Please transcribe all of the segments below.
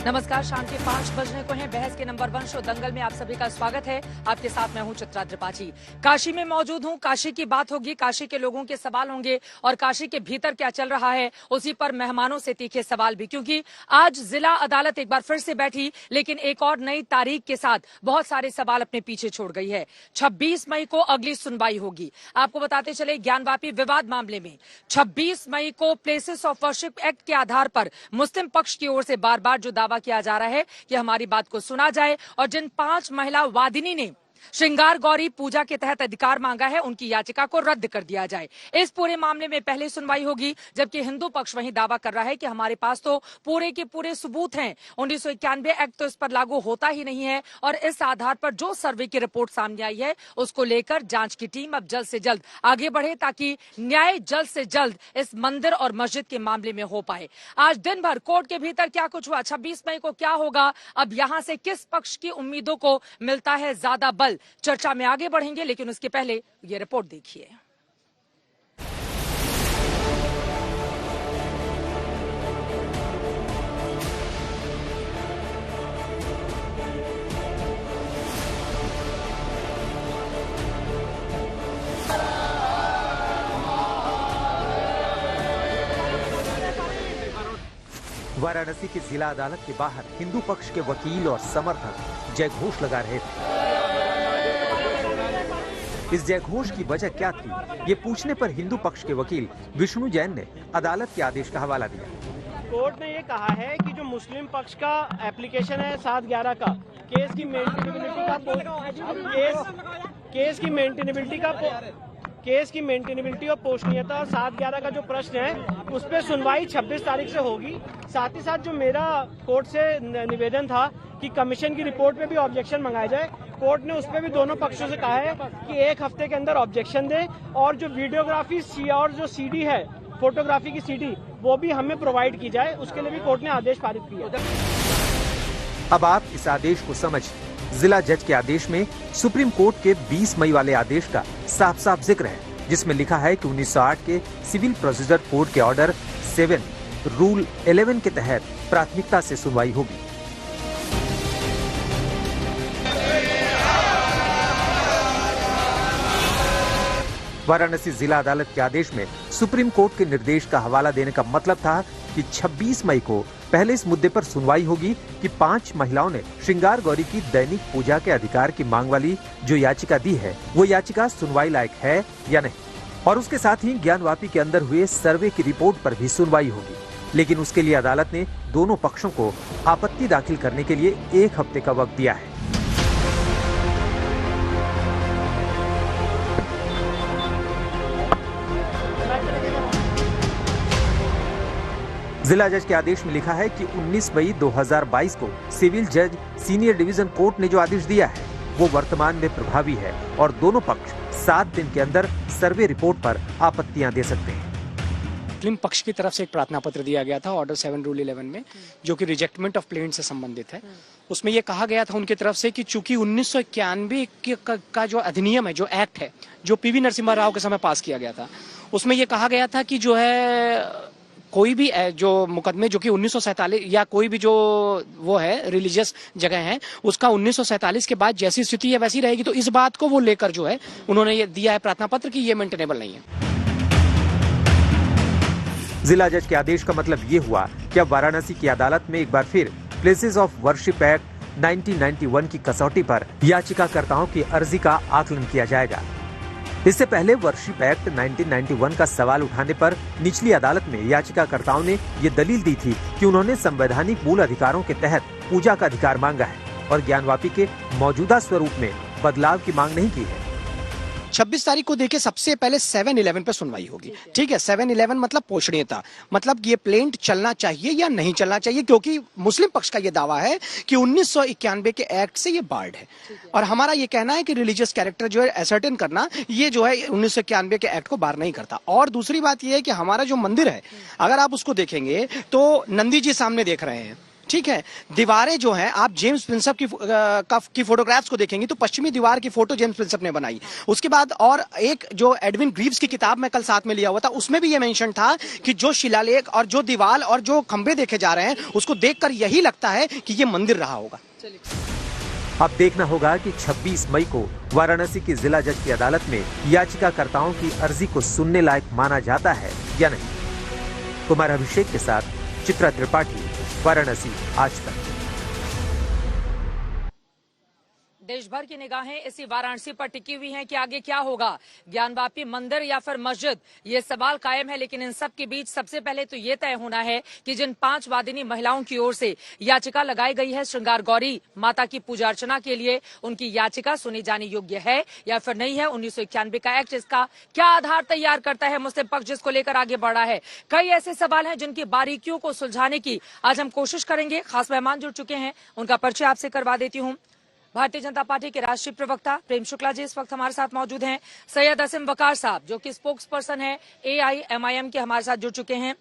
नमस्कार, शाम के 5 बजने को हैं। बहस के नंबर 1 शो दंगल में आप सभी का स्वागत है। आपके साथ मैं हूं चित्रा त्रिपाठी। काशी में मौजूद हूं। काशी की बात होगी, काशी के लोगों के सवाल होंगे और काशी के भीतर क्या चल रहा है उसी पर मेहमानों से तीखे सवाल भी, क्योंकि आज जिला अदालत एक बार फिर से बैठी, लेकिन एक और नई तारीख के साथ बहुत सारे सवाल अपने पीछे छोड़ गई है। 26 मई को अगली सुनवाई होगी। आपको बताते चले, ज्ञानवापी विवाद मामले में 26 मई को प्लेसेस ऑफ वर्शिप एक्ट के आधार पर मुस्लिम पक्ष की ओर से बार बार जो दावा किया जा रहा है कि हमारी बात को सुना जाए और जिन 5 महिला वादिनी ने श्रृंगार गौरी पूजा के तहत अधिकार मांगा है, उनकी याचिका को रद्द कर दिया जाए। इस पूरे मामले में पहले सुनवाई होगी, जबकि हिंदू पक्ष वही दावा कर रहा है कि हमारे पास तो पूरे के पूरे सबूत हैं। 1991 एक्ट तो इस पर लागू होता ही नहीं है और इस आधार पर जो सर्वे की रिपोर्ट सामने आई है उसको लेकर जांच की टीम अब जल्द से जल्द आगे बढ़े ताकि न्याय जल्द से जल्द इस मंदिर और मस्जिद के मामले में हो पाए। आज दिन भर कोर्ट के भीतर क्या कुछ हुआ, 26 मई को क्या होगा, अब यहां से किस पक्ष की उम्मीदों को मिलता है ज्यादा बल, चर्चा में आगे बढ़ेंगे। लेकिन उसके पहले ये रिपोर्ट देखिए। वाराणसी की जिला अदालत के बाहर हिंदू पक्ष के वकील और समर्थक जयघोष लगा रहे थे। इस जयघोष की वजह क्या थी, ये पूछने पर हिंदू पक्ष के वकील विष्णु जैन ने अदालत के आदेश का हवाला दिया। कोर्ट ने ये कहा है कि जो मुस्लिम पक्ष का एप्लीकेशन है 7/11 का, केस की मेंटेनेबिलिटी और पोषणीयता 7/11 का जो प्रश्न है उस पर सुनवाई 26 तारीख से होगी। साथ ही साथ जो मेरा कोर्ट से निवेदन था कि कमीशन की रिपोर्ट पे भी ऑब्जेक्शन मंगाया जाए, कोर्ट ने उस पर भी दोनों पक्षों से कहा है कि 1 हफ्ते के अंदर ऑब्जेक्शन दे और जो वीडियोग्राफी और जो सीडी है, फोटोग्राफी की सीडी, वो भी हमें प्रोवाइड की जाए। उसके लिए भी कोर्ट ने आदेश पारित किया। अब आप इस आदेश को समझ, जिला जज के आदेश में सुप्रीम कोर्ट के 20 मई वाले आदेश का साफ साफ जिक्र है, जिसमें लिखा है कि 1908 के सिविल प्रोसीजर कोड के ऑर्डर 7 रूल 11 के तहत प्राथमिकता से सुनवाई होगी। वाराणसी जिला अदालत के आदेश में सुप्रीम कोर्ट के निर्देश का हवाला देने का मतलब था कि 26 मई को पहले इस मुद्दे पर सुनवाई होगी कि 5 महिलाओं ने श्रृंगार गौरी की दैनिक पूजा के अधिकार की मांग वाली जो याचिका दी है, वो याचिका सुनवाई लायक है या नहीं। और उसके साथ ही ज्ञानवापी के अंदर हुए सर्वे की रिपोर्ट पर भी सुनवाई होगी। लेकिन उसके लिए अदालत ने दोनों पक्षों को आपत्ति दाखिल करने के लिए 1 हफ्ते का वक्त दिया है। जिला जज के आदेश में लिखा है कि 19 मई 2022 को सिविल जज सीनियर डिवीजन कोर्ट ने जो आदेश दिया है वो वर्तमान में प्रभावी है और दोनों पक्ष 7 दिन के अंदर सर्वे रिपोर्ट पर आपत्तियां दे सकते हैं। मुस्लिम पक्ष की तरफ से एक प्रार्थना पत्र दिया गया था ऑर्डर 7 रूल 11 में, जो कि रिजेक्टमेंट ऑफ प्लेंट से संबंधित है। उसमें यह कहा गया था उनकी तरफ से कि चूंकि 1991 का जो अधिनियम है, जो एक्ट है, जो पीवी नरसिम्हा राव के समय पास किया गया था, उसमें यह कहा गया था कि जो है कोई भी जो मुकदमे जो कि 1947 या कोई भी जो वो है रिलीजियस जगह है, उसका 1947 के बाद जैसी स्थिति है वैसी रहेगी। तो इस बात को वो लेकर जो है उन्होंने ये दिया है प्रार्थना पत्र कि ये मेंटेनेबल नहीं है। जिला जज के आदेश का मतलब ये हुआ कि अब वाराणसी की अदालत में एक बार फिर प्लेसेस ऑफ वर्शिप एक्ट 1991 की कसौटी पर याचिकाकर्ताओं की अर्जी का आकलन किया जाएगा। इससे पहले वर्शिप एक्ट 1991 का सवाल उठाने पर निचली अदालत में याचिकाकर्ताओं ने ये दलील दी थी कि उन्होंने संवैधानिक मूल अधिकारों के तहत पूजा का अधिकार मांगा है और ज्ञानवापी के मौजूदा स्वरूप में बदलाव की मांग नहीं की है। 26 तारीख को देखिए सबसे पहले 7/11 पे सुनवाई होगी। ठीक है, 7/11 मतलब पोषणीयता, मतलब ये प्लेंट चलना चाहिए या नहीं चलना चाहिए, क्योंकि मुस्लिम पक्ष का ये दावा है कि 1991 के एक्ट से ये बार्ड है और हमारा ये कहना है कि रिलीजियस कैरेक्टर जो है असर्टेन करना, ये जो है 1991 के एक्ट को बार नहीं करता। और दूसरी बात ये है कि हमारा जो मंदिर है, अगर आप उसको देखेंगे तो नंदी जी सामने देख रहे हैं, ठीक है, दीवारें जो हैं, आप जेम्स प्रिंसप की फोटोग्राफ्स को देखेंगे तो पश्चिमी दीवार की फोटो जेम्स प्रिंसप ने बनाई। उसके बाद और एक जो एडविन ग्रीव्स की किताब मैं कल साथ में लिया हुआ था, उसमें भी ये मेंशन था कि जो शिलालेख और जो दीवार और जो खंबे देखे जा रहे हैं उसको देखकर यही लगता है कि ये मंदिर रहा होगा। अब देखना होगा कि 26 मई को वाराणसी की जिला जज की अदालत में याचिकाकर्ताओं की अर्जी को सुनने लायक माना जाता है या नहीं। कुमार अभिषेक के साथ चित्रा त्रिपाठी, वाराणसी आज तक। देश भर की निगाहें इसी वाराणसी पर टिकी हुई हैं कि आगे क्या होगा, ज्ञानवापी मंदिर या फिर मस्जिद, ये सवाल कायम है। लेकिन इन सब के बीच सबसे पहले तो ये तय होना है कि जिन 5 वादिनी महिलाओं की ओर से याचिका लगाई गई है श्रृंगार गौरी माता की पूजा अर्चना के लिए, उनकी याचिका सुनी जाने योग्य है या फिर नहीं है। 1991 का एक्ट इसका क्या आधार तैयार करता है, मुस्लिम पक्ष जिसको लेकर आगे बढ़ रहा है। कई ऐसे सवाल हैं जिनकी बारीकियों को सुलझाने की आज हम कोशिश करेंगे। खास मेहमान जुड़ चुके हैं, उनका परिचय आपसे करवा देती हूँ। भारतीय जनता पार्टी के राष्ट्रीय प्रवक्ता प्रेम शुक्ला जी इस वक्त हमारे साथ मौजूद हैं। सैयद असीम वकार साहब जो कि स्पोक्स पर्सन है AIMIM के, हमारे साथ जुड़ चुके हैं।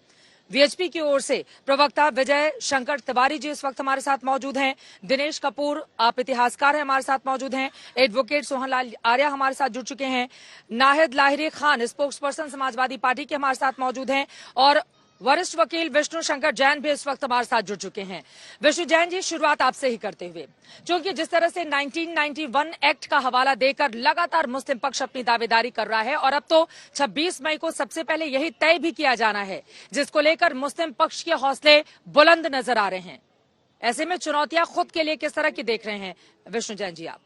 VHP की ओर से प्रवक्ता विजय शंकर तिवारी जी इस वक्त हमारे साथ मौजूद हैं। दिनेश कपूर, आप इतिहासकार हैं, हमारे साथ मौजूद हैं। एडवोकेट सोहनलाल आर्या हमारे साथ जुड़ चुके हैं। Nahid Lahiri Khan spokes person Samajwadi party के हमारे साथ मौजूद हैं। और वरिष्ठ वकील विष्णु शंकर जैन भी इस वक्त हमारे साथ जुड़ चुके हैं। विष्णु जैन जी, शुरुआत आपसे ही करते हुए, क्योंकि जिस तरह से 1991 एक्ट का हवाला देकर लगातार मुस्लिम पक्ष अपनी दावेदारी कर रहा है और अब तो 26 मई को सबसे पहले यही तय भी किया जाना है, जिसको लेकर मुस्लिम पक्ष के हौसले बुलंद नजर आ रहे हैं। ऐसे में चुनौतियां खुद के लिए किस तरह की देख रहे हैं विष्णु जैन जी आप?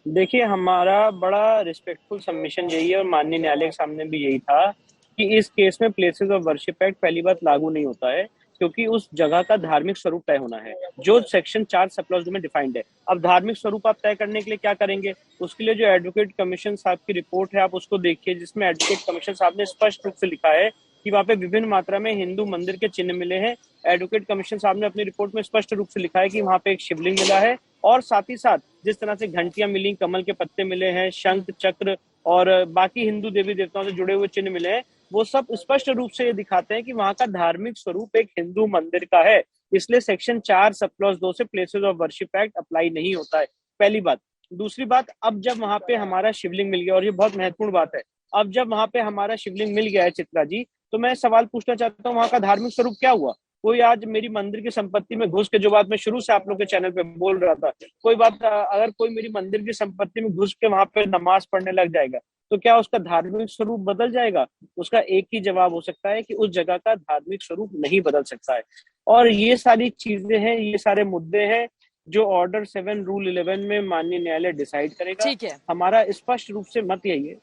देखिए, हमारा बड़ा रिस्पेक्टफुल सबमिशन यही है और माननीय न्यायालय के सामने भी यही था कि इस केस में प्लेसेस ऑफ वर्शिप एक्ट पहली बात लागू नहीं होता है, क्योंकि उस जगह का धार्मिक स्वरूप तय होना है जो सेक्शन 4 सब क्लॉज 2 में डिफाइंड है। अब धार्मिक स्वरूप आप तय करने के लिए क्या करेंगे, उसके लिए जो एडवोकेट कमीशन साहब की रिपोर्ट है आप उसको देखिए, जिसमें एडवोकेट कमीशन साहब ने स्पष्ट रूप से लिखा है कि वहाँ पे विभिन्न मात्रा में हिंदू मंदिर के चिन्ह मिले हैं। एडवोकेट कमीशन साहब ने अपनी रिपोर्ट में स्पष्ट रूप से लिखा है कि वहाँ पे एक शिवलिंग मिला है और साथ ही साथ जिस तरह से घंटियां मिली, कमल के पत्ते मिले हैं, शंख चक्र और बाकी हिंदू देवी देवताओं से जुड़े हुए चिन्ह मिले हैं, वो सब स्पष्ट रूप से ये दिखाते हैं कि वहां का धार्मिक स्वरूप एक हिंदू मंदिर का है। इसलिए सेक्शन 4 सब क्लॉज 2 से places of worship act apply नहीं होता है, पहली बात। दूसरी बात, अब जब वहां पे हमारा शिवलिंग मिल गया, और ये बहुत महत्वपूर्ण बात है, अब जब वहां पे हमारा शिवलिंग मिल गया है चित्रा जी, तो मैं सवाल पूछना चाहता हूँ वहां का धार्मिक स्वरूप क्या हुआ। कोई आज मेरी मंदिर की संपत्ति में घुस के, जो बात मैं शुरू से आप लोग के चैनल पे बोल रहा था, कोई बात अगर कोई मेरी मंदिर की संपत्ति में घुस के वहां पे नमाज पढ़ने लग जाएगा तो क्या उसका धार्मिक स्वरूप बदल जाएगा? उसका एक ही जवाब हो सकता है कि उस जगह का धार्मिक स्वरूप नहीं बदल सकता है। और ये सारी चीजें हैं, ये सारे मुद्दे हैं जो ऑर्डर 7 रूल 11 में माननीय न्यायालय डिसाइड करेगा। ठीक है, हमारा स्पष्ट रूप से मत यही है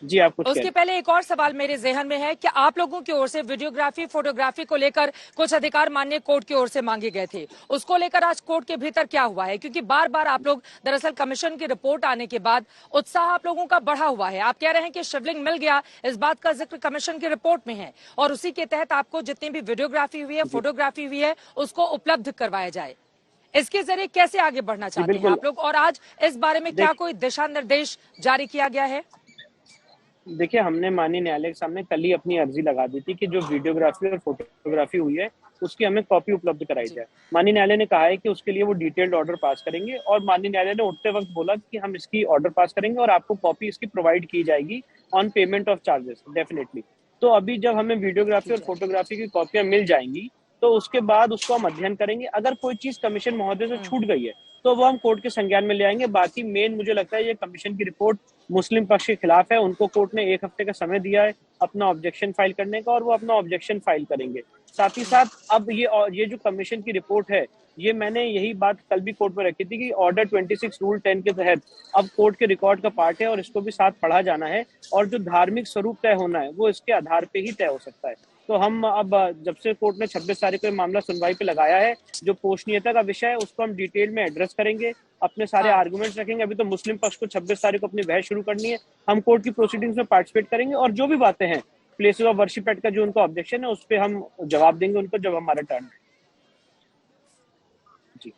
जी आप कुछ उसके पहले एक और सवाल मेरे जहन में है कि आप लोगों की ओर से वीडियोग्राफी फोटोग्राफी को लेकर कुछ अधिकार माननीय कोर्ट की ओर से मांगे गए थे, उसको लेकर आज कोर्ट के भीतर क्या हुआ है? क्योंकि बार बार आप लोग, दरअसल कमीशन की रिपोर्ट आने के बाद उत्साह आप लोगों का बढ़ा हुआ है। आप कह रहे हैं कि शिवलिंग मिल गया, इस बात का जिक्र कमीशन की रिपोर्ट में है और उसी के तहत आपको जितनी भी वीडियोग्राफी हुई है, फोटोग्राफी हुई है, उसको उपलब्ध करवाया जाए। इसके जरिए कैसे आगे बढ़ना चाहते हैं आप लोग, और आज इस बारे में क्या कोई दिशा निर्देश जारी किया गया है? देखिए, हमने माननीय न्यायालय के सामने कल ही अपनी अर्जी लगा दी थी कि जो वीडियोग्राफी और फोटोग्राफी हुई है उसकी हमें कॉपी उपलब्ध कराई जाए। माननीय न्यायालय ने कहा है कि उसके लिए वो डिटेल्ड ऑर्डर पास करेंगे और माननीय न्यायालय ने उठते वक्त बोला कि हम इसकी ऑर्डर पास करेंगे और आपको कॉपी इसकी प्रोवाइड की जाएगी on payment of charges definitely. तो अभी जब हमें वीडियोग्राफी और फोटोग्राफी की कॉपियां मिल जाएंगी तो उसके बाद उसको हम अध्ययन करेंगे। अगर कोई चीज कमीशन महोदय से छूट गई है तो वो हम कोर्ट के संज्ञान में ले आएंगे। बाकी मेन मुझे लगता है ये कमीशन की रिपोर्ट मुस्लिम पक्ष के खिलाफ है, उनको कोर्ट ने 1 हफ्ते का समय दिया है अपना ऑब्जेक्शन फाइल करने का और वो अपना ऑब्जेक्शन फाइल करेंगे। साथ ही साथ अब ये जो कमीशन की रिपोर्ट है, ये मैंने यही बात कल भी कोर्ट में रखी थी कि ऑर्डर 26 रूल 10 के तहत अब कोर्ट के रिकॉर्ड का पार्ट है और इसको भी साथ पढ़ा जाना है और जो धार्मिक स्वरूप तय होना है वो इसके आधार पे ही तय हो सकता है। तो हम अब जब से कोर्ट ने 26 तारीख को ये मामला सुनवाई पे लगाया है, जो पोषणीयता का विषय है उसको हम डिटेल में एड्रेस करेंगे, अपने सारे आर्गुमेंट्स रखेंगे। अभी तो मुस्लिम पक्ष को 26 तारीख को अपनी बहस शुरू करनी है, हम कोर्ट की प्रोसीडिंग्स में पार्टिसिपेट करेंगे और जो भी बातें हैं प्लेसेस ऑफ वर्शिप एक्ट का जो उनका ऑब्जेक्शन है उस पर हम जवाब देंगे उनको जब हमारा टर्न है। जी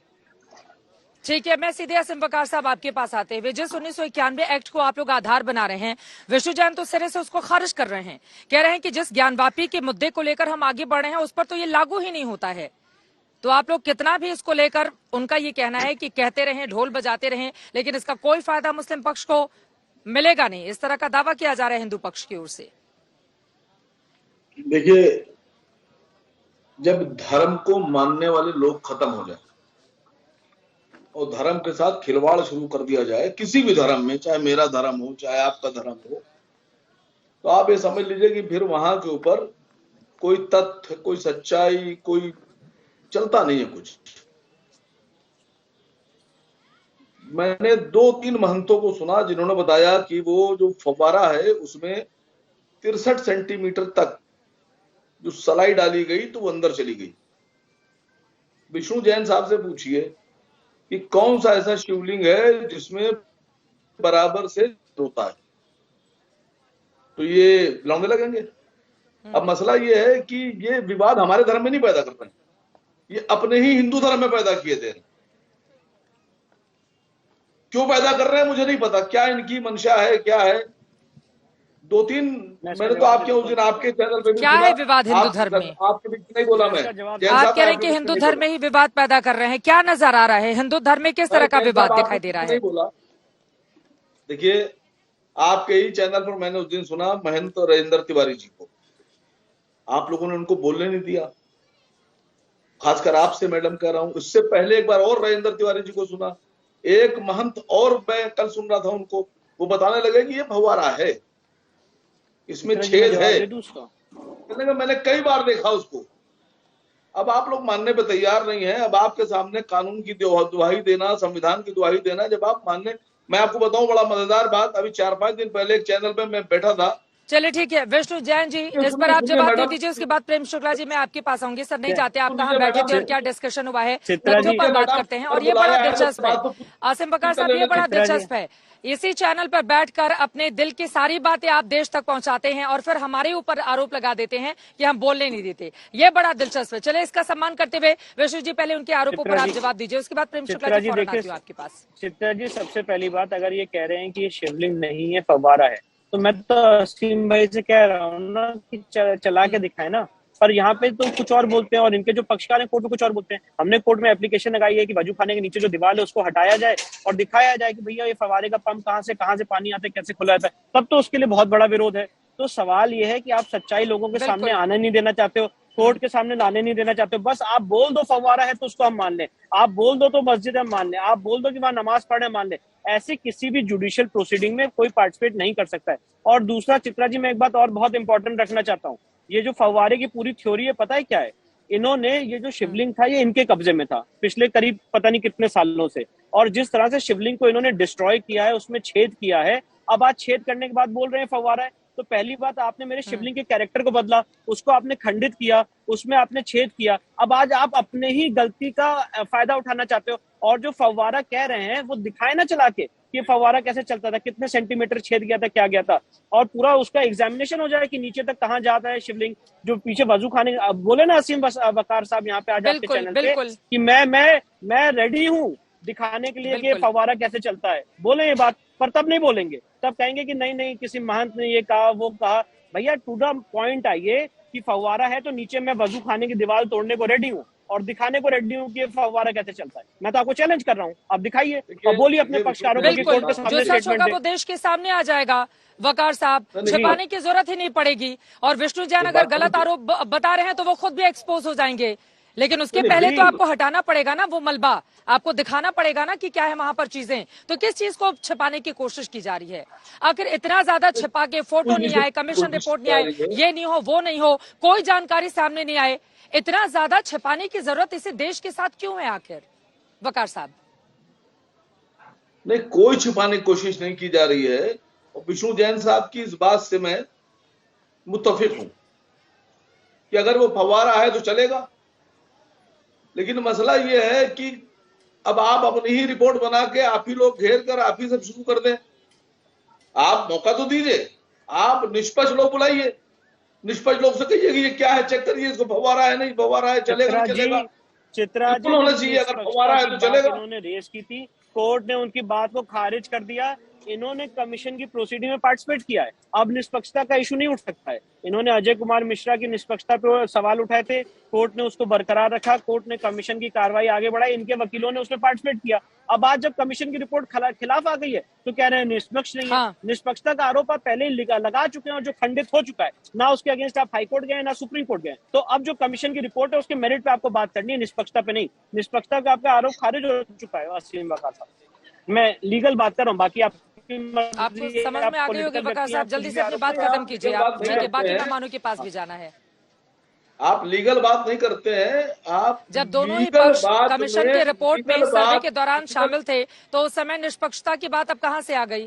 ठीक है, मैं सीधे असीम वकार साहब आपके पास आते हुए, जिस 1991 एक्ट को आप लोग आधार बना रहे हैं, विष्णु जैन तो सिरे से उसको खारिज कर रहे हैं, कह रहे हैं कि जिस ज्ञानवापी के मुद्दे को लेकर हम आगे बढ़ रहे हैं उस पर तो ये लागू ही नहीं होता है। तो आप लोग कितना भी इसको लेकर, उनका ये कहना है कि कहते रहें, ढोल बजाते रहें, लेकिन इसका कोई फायदा मुस्लिम पक्ष को मिलेगा नहीं, इस तरह का दावा किया जा रहा है हिंदू पक्ष की ओर से। देखिए, जब धर्म को मानने वाले लोग खत्म हो जाए और धर्म के साथ खिलवाड़ शुरू कर दिया जाए, किसी भी धर्म में, चाहे मेरा धर्म हो चाहे आपका धर्म हो, तो आप ये समझ लीजिए कि फिर वहां के ऊपर कोई तथ्य, कोई सच्चाई, कोई चलता नहीं है कुछ। मैंने 2-3 महंतों को सुना जिन्होंने बताया कि वो जो फव्वारा है उसमें 63 सेंटीमीटर तक जो सलाई डाली गई तो वो अंदर चली गई। विष्णु जैन साहब से पूछिए कि कौन सा ऐसा शिवलिंग है जिसमें बराबर से होता है, तो ये लौंडे लगेंगे। अब मसला ये है कि ये विवाद हमारे धर्म में नहीं पैदा कर रहे हैं, ये अपने ही हिंदू धर्म में पैदा किए थे। क्यों पैदा कर रहे हैं मुझे नहीं पता, क्या इनकी मंशा है, क्या है। 2-3 मैंने तो आपके उस दिन आपके चैनल पे भी क्या है विवाद हिंदू धर्म में? आपके बीच नहीं बोला मैं। आप कह रहे हैं कि हिंदू धर्म में ही विवाद पैदा कर रहे हैं, क्या नजर आ रहा है हिंदू धर्म में, किस तरह का विवाद दिखाई दे रहा है? देखिए, आपके ही चैनल पर मैंने उस दिन सुना महंत राजेंद्र तिवारी जी को, आप लोगों ने उनको बोलने नहीं दिया, खासकर आपसे मैडम कह रहा हूं। इससे पहले एक बार और राजेंद्र तिवारी जी को सुना, एक महंत और मैं कल सुन रहा था उनको, वो बताने लगे कि ये फव्वारा है, इसमें छेद है। मैंने कई बार देखा उसको। अब आप लोग मानने पे तैयार नहीं है। अब आपके सामने कानून की दुहाई देना, संविधान की दुहाई देना, जब आप मानने, मैं आपको बताऊं बड़ा मजेदार बात, अभी 4-5 दिन पहले एक चैनल पे मैं बैठा था। चलिए ठीक है, विष्णु जैन जी इस पर आप जवाब दे दीजिए, उसके बाद प्रेम शुक्ला जी मैं आपके पास आऊंगी। सर नहीं चाहते आप कहाँ बैठे थे और क्या डिस्कशन हुआ है, तथ्यों पर बात करते हैं। और ये बड़ा दिलचस्प है आसिम वकार साहब, ये बड़ा दिलचस्प है, इसी चैनल पर बैठकर अपने दिल की सारी बातें आप देश तक पहुंचाते हैं और फिर हमारे ऊपर आरोप लगा देते हैं कि हम बोलने नहीं देते। ये बड़ा दिलचस्प है। चले इसका सम्मान करते हुए विष्णु जी पहले उनके आरोपों पर आप जवाब दीजिए, उसके बाद प्रेम शुक्ला जी फौरन आती हूं आपके पास। चित्रा जी, सबसे पहली बात, अगर ये कह रहे हैं कि ये शिवलिंग नहीं है फव्वारा है, तो मैं तो असीम भाई से कह रहा हूँ ना कि चला के दिखाए ना। पर यहाँ पे तो कुछ और बोलते हैं और इनके जो पक्षकार हैं कोर्ट में कुछ और बोलते हैं। हमने कोर्ट में एप्लीकेशन लगाई है कि वजू खाने के नीचे जो दीवार है उसको हटाया जाए और दिखाया जाए कि भैया ये फव्वारे का पंप कहाँ से पानी आता है, कैसे खुला जाता है, तब तो उसके लिए बहुत बड़ा विरोध है। तो सवाल ये है कि आप सच्चाई लोगों के सामने आने नहीं देना चाहते हो, कोर्ट के सामने लाने नहीं देना चाहते हो। बस आप बोल दो फव्वारा है तो उसको हम मान लें, आप बोल दो तो मस्जिद हम मान लें, आप बोल दो कि वहां नमाज पढ़ने मान लें। ऐसे किसी भी जुडिशियल प्रोसीडिंग में कोई पार्टिसिपेट नहीं कर सकता है। और दूसरा चित्रा जी, मैं एक बात और बहुत इंपॉर्टेंट रखना चाहता हूँ, ये जो फव्वारे की पूरी थ्योरी है पता है क्या है? इन्होंने ये जो शिवलिंग था ये इनके कब्जे में था पिछले करीब पता नहीं कितने सालों से, और जिस तरह से शिवलिंग को इन्होंने डिस्ट्रॉय किया है, उसमें छेद किया है, अब आज छेद करने के बाद बोल रहे हैं फव्वारा है। तो पहली बात, आपने मेरे शिवलिंग के कैरेक्टर को बदला, उसको आपने खंडित किया, उसमें आपने छेद किया। अब आज आप अपने ही गलती का फायदा उठाना चाहते हो और जो फव्वारा कह रहे हैं वो दिखाए ना चला के कि फव्वारा कैसे चलता था, कितने सेंटीमीटर छेद गया था, क्या गया था, और पूरा उसका एग्जामिनेशन हो जाए कि नीचे तक कहाँ जाता है शिवलिंग। जो पीछे वजू खाने बोले ना असीम वकार साहब यहाँ पे आज आपके चैनल पे कि मैं रेडी हूँ दिखाने के लिए कि फव्वारा कैसे चलता है, बोले ये बात, पर तब नहीं बोलेंगे, तब कहेंगे कि नहीं किसी महंत ने ये कहा वो कहा। भैया टू द पॉइंट आइए कि फव्वारा है तो नीचे मैं वजू खाने की दीवार तोड़ने को रेडी हूँ और दिखाने को रेडी हूँ कि फव्वारा कैसे चलता है। मैं तो आपको चैलेंज कर रहा हूँ, आप दिखाइए और बोलिए अपने पक्षकारों को, कोर्ट के सामने स्टेटमेंट वो देश के सामने आ जाएगा। वकार साहब, छिपाने की जरूरत ही नहीं पड़ेगी, और विष्णु जैन अगर गलत आरोप बता रहे हैं तो वो खुद भी एक्सपोज हो जाएंगे, लेकिन उसके पहले तो आपको हटाना पड़ेगा ना वो मलबा, आपको दिखाना पड़ेगा ना कि क्या है वहां पर चीजें। तो किस चीज को छिपाने की कोशिश की जा रही है? आखिर इतना ज्यादा छिपा के फोटो नहीं आए, कमीशन रिपोर्ट नहीं आए, ये नहीं हो वो नहीं हो, कोई जानकारी सामने नहीं आए, इतना ज्यादा छिपाने की जरूरत इसे देश के साथ क्यों है आखिर वकार साहब? नहीं, कोई छिपाने की कोशिश नहीं की जा रही है। और विष्णु जैन साहब की इस बात से मैं मुत्तफिक हूं कि अगर वो फव्वारा है तो चलेगा, लेकिन मसला ये है कि अब आप अपनी ही रिपोर्ट बना के आप ही लोग घेर कर आप ही सब शुरू कर दें। आप मौका तो दीजिए, आप निष्पक्ष लोग बुलाइए, निष्पक्ष लोग से कहिए कि ये क्या है, चेक करिए इसको, फव्वारा है नहीं फव्वारा है, चलेगा नहीं चलेगा। चित्रा जी बिल्कुल होना चाहिए, अगर फव्वारा है तो चलेगा। इन्होंने रेस की थी, कोर्ट ने उनकी बात को खारिज कर दिया। इन्होंने कमीशन की प्रोसीडिंग में पार्टिसिपेट किया है, अब निष्पक्षता का इशू नहीं उठ सकता है। इन्होंने अजय कुमार मिश्रा की निष्पक्षता पे सवाल उठाए थे, कोर्ट ने उसको बरकरार रखा, कोर्ट ने कमीशन की कार्रवाई आगे बढ़ाई, इनके वकीलों ने उसमें पार्टिसिपेट किया। अब आज जब कमीशन की रिपोर्ट खिलाफ आ गई है तो कह रहे हैं निष्पक्ष नहीं है। हाँ। निष्पक्षता का आरोप आप पहले ही लगा चुके हैं और जो खंडित हो चुका है, ना उसके अगेंस्ट आप हाईकोर्ट गए ना सुप्रीम कोर्ट गए। तो अब जो कमीशन की रिपोर्ट है उसके मेरिट पे आपको बात करनी है, निष्पक्षता पे नहीं। निष्पक्षता का आपका आरोप खारिज हो चुका है असीम वकार साहब। मैं लीगल बात कर रहा हूँ, बाकी आपको समझ में आ गई होगी वकार साहब, जल्दी से अपनी बात खत्म कीजिए आप, ठीक है, बाकी मेहमानों के पास भी जाना है। आप लीगल बात नहीं करते हैं, आप जब दोनों ही पक्ष कमीशन के रिपोर्ट में सर्वे के दौरान शामिल थे तो उस समय निष्पक्षता की बात अब कहां से आ गई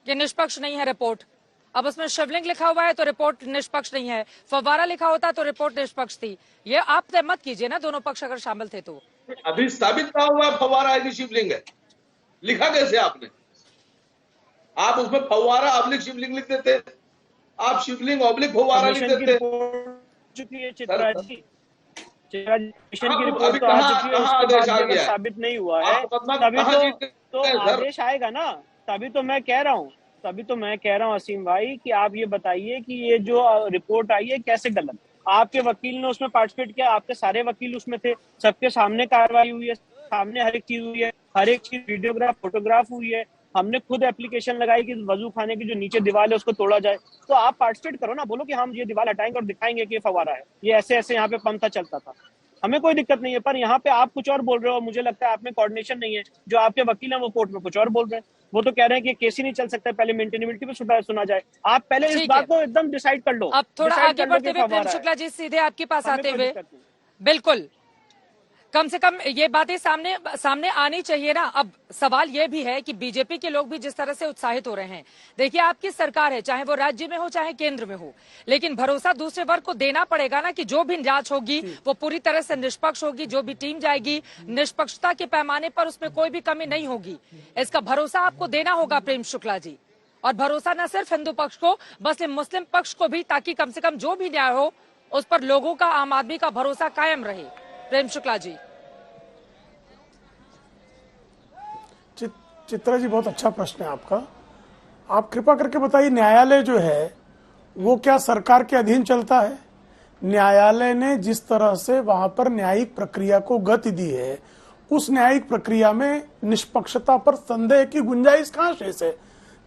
कि निष्पक्ष नहीं है रिपोर्ट? अब उसमें शिवलिंग लिखा हुआ है तो रिपोर्ट निष्पक्ष नहीं है, फव्वारा लिखा होता तो रिपोर्ट निष्पक्ष थी। ये आप तय मत कीजिए ना, दोनों पक्ष अगर शामिल थे तो। अभी साबित कहा हुआ फव्वारा है कि शिवलिंग है, लिखा कैसे आपने? आप उसमें फव्वारा ऑब्लिक शिवलिंग लिख देते, आप शिवलिंग ऑब्लिक फव्वारा लिख देते। चित्रा जी कमीशन की रिपोर्ट तो आ चुकी है, उसके बाद भी अगर साबित नहीं हुआ है तभी तो आदेश आएगा ना। तभी तो मैं कह रहा हूँ असीम भाई कि आप ये बताइए कि ये जो रिपोर्ट आई है कैसे गलत। आपके वकील ने उसमें पार्टिसिपेट किया, आपके सारे वकील उसमें थे, सबके सामने कार्रवाई हुई है, सामने हर एक चीज हुई है, हर एक चीज वीडियोग्राफ फोटोग्राफ हुई है। हमने खुद एप्लीकेशन लगाई कि वजू खाने की जो नीचे दीवार है उसको तोड़ा जाए। तो आप पार्टिसिपेट करो ना, बोलो कि हम ये दीवार हटाएंगे और दिखाएंगे कि ये फव्वारा है, ये ऐसे ऐसे यहाँ पे पंप था चलता था, हमें कोई दिक्कत नहीं है। पर यहाँ पे आप कुछ और बोल रहे हो, मुझे लगता है आप में कोऑर्डिनेशन नहीं है। जो आपके वकील हैं वो कोर्ट में कुछ और बोल रहे हैं, वो तो कह रहे हैं कि केस ही नहीं चल सकता, पहले मेंटेनेबिलिटी पे सुना जाए। आप पहले इस बात को एकदम डिसाइड कर लो। अब थोड़ा आगे बढ़ते हुए प्रेम शुक्ला जी सीधे आपके पास आते हुए, बिल्कुल कम से कम ये बातें सामने आनी चाहिए ना। अब सवाल ये भी है कि बीजेपी के लोग भी जिस तरह से उत्साहित हो रहे हैं, देखिए आपकी सरकार है, चाहे वो राज्य में हो चाहे केंद्र में हो, लेकिन भरोसा दूसरे वर्ग को देना पड़ेगा ना कि जो भी जांच होगी वो पूरी तरह से निष्पक्ष होगी, जो भी टीम जाएगी निष्पक्षता के पैमाने पर उसमें कोई भी कमी नहीं होगी। इसका भरोसा आपको देना होगा प्रेम शुक्ला जी, और भरोसा न सिर्फ हिंदू पक्ष को बल्कि मुस्लिम पक्ष को भी, ताकि कम से कम जो भी न्याय हो उस पर लोगों का, आम आदमी का भरोसा कायम रहे। प्रेम शुक्ला जी। चित्रा जी बहुत अच्छा प्रश्न है आपका। आप कृपा करके बताइए, न्यायालय जो है वो क्या सरकार के अधीन चलता है? न्यायालय ने जिस तरह से वहां पर न्यायिक प्रक्रिया को गति दी है, उस न्यायिक प्रक्रिया में निष्पक्षता पर संदेह की गुंजाइश कहां शेष है?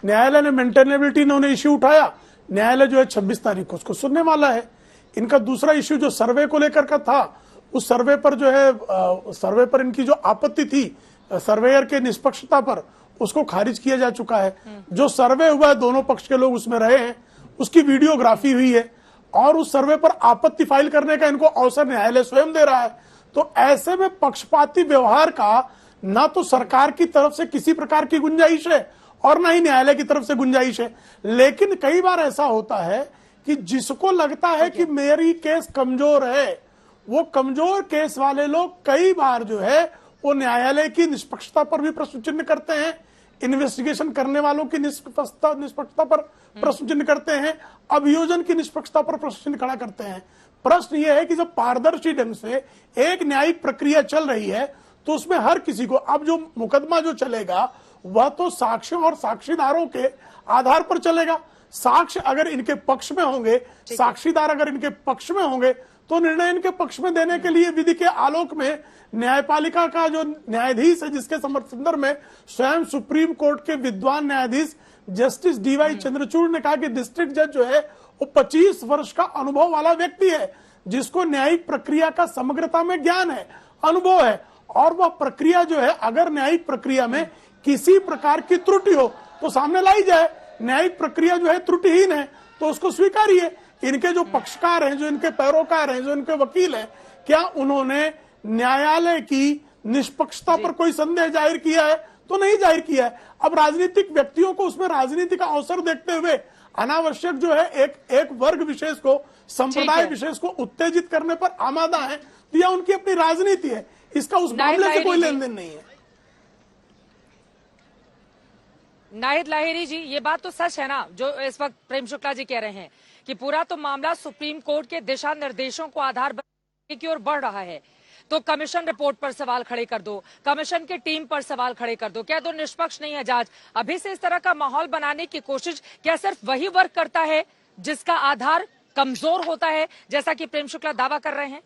न्यायालय ने मेंटेनेबिलिटी इन्होंने इश्यू उठाया, न्यायालय जो है 26 तारीख को उसको सुनने वाला है। इनका दूसरा इश्यू जो सर्वे को लेकर का था, उस सर्वे पर जो है सर्वे पर इनकी जो आपत्ति थी सर्वेयर के निष्पक्षता पर, उसको खारिज किया जा चुका है। जो सर्वे हुआ है दोनों पक्ष के लोग उसमें रहे हैं, उसकी वीडियोग्राफी हुई है और उस सर्वे पर आपत्ति फाइल करने का इनको अवसर न्यायालय स्वयं दे रहा है। तो ऐसे में पक्षपाती व्यवहार का ना तो सरकार की तरफ से किसी प्रकार की गुंजाइश है और ना ही न्यायालय की तरफ से गुंजाइश है। लेकिन कई बार ऐसा होता है कि जिसको लगता है कि मेरी केस कमजोर है, वो कमजोर केस वाले लोग कई बार जो है वो न्यायालय की निष्पक्षता पर भी प्रश्न चिन्ह करते हैं, इन्वेस्टिगेशन करने वालों की निष्पक्षता पर प्रश्न चिन्ह करते हैं, अभियोजन की निष्पक्षता पर प्रश्न चिन्ह खड़ा करते हैं। प्रश्न यह है कि जब पारदर्शी ढंग से एक न्यायिक प्रक्रिया चल रही है तो उसमें हर किसी को, अब जो मुकदमा जो चलेगा वह तो साक्ष्यों और साक्षीदारों के आधार पर चलेगा। साक्ष्य अगर इनके पक्ष में होंगे, साक्षीदार अगर इनके पक्ष में होंगे, तो निर्णय इनके पक्ष में देने के लिए विधि के आलोक में न्यायपालिका का जो न्यायाधीश है, जिसके संदर्भ में स्वयं सुप्रीम कोर्ट के विद्वान न्यायाधीश जस्टिस डीवाई चंद्रचूड़ ने कहा कि डिस्ट्रिक्ट जज जो है वो 25 वर्ष का अनुभव वाला व्यक्ति है, जिसको न्यायिक प्रक्रिया का समग्रता में ज्ञान है, अनुभव है, और वह प्रक्रिया जो है अगर न्यायिक प्रक्रिया में किसी प्रकार की त्रुटि हो तो सामने लाई जाए। न्यायिक प्रक्रिया जो है त्रुटिहीन है तो उसको स्वीकारिए। इनके जो पक्षकार हैं, जो इनके पैरोकार हैं, जो इनके वकील हैं, क्या उन्होंने न्यायालय की निष्पक्षता पर कोई संदेह जाहिर किया है? तो नहीं जाहिर किया है। अब राजनीतिक व्यक्तियों को उसमें राजनीति का अवसर देखते हुए अनावश्यक जो है एक वर्ग विशेष को, संप्रदाय विशेष को उत्तेजित करने पर आमादा है, तो यह उनकी अपनी राजनीति है, इसका उस मामले से कोई लेन देन नहीं है। नाहिद लाहिरी जी, ये बात तो सच है ना जो इस वक्त प्रेम शुक्ला जी कह रहे हैं कि पूरा तो मामला सुप्रीम कोर्ट के दिशा निर्देशों को आधार बनाने की ओर बढ़ रहा है। तो कमीशन रिपोर्ट पर सवाल खड़े कर दो, कमीशन की टीम पर सवाल खड़े कर दो, कह दो निष्पक्ष नहीं है जांच। अभी से इस तरह का माहौल बनाने की कोशिश क्या सिर्फ वही वर्क करता है जिसका आधार कमजोर होता है, जैसा कि प्रेम शुक्ला दावा कर रहे हैं?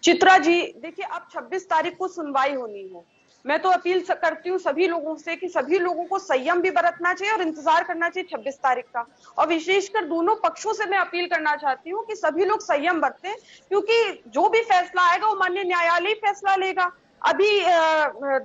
चित्रा जी देखिए, अब 26 तारीख को सुनवाई होनी है। मैं तो अपील करती हूँ सभी लोगों से कि सभी लोगों को संयम भी बरतना चाहिए और इंतजार करना चाहिए 26 तारीख का। और विशेषकर दोनों पक्षों से मैं अपील करना चाहती हूँ कि सभी लोग संयम बरतें, क्योंकि जो भी फैसला आएगा वो माननीय न्यायालय फैसला लेगा। अभी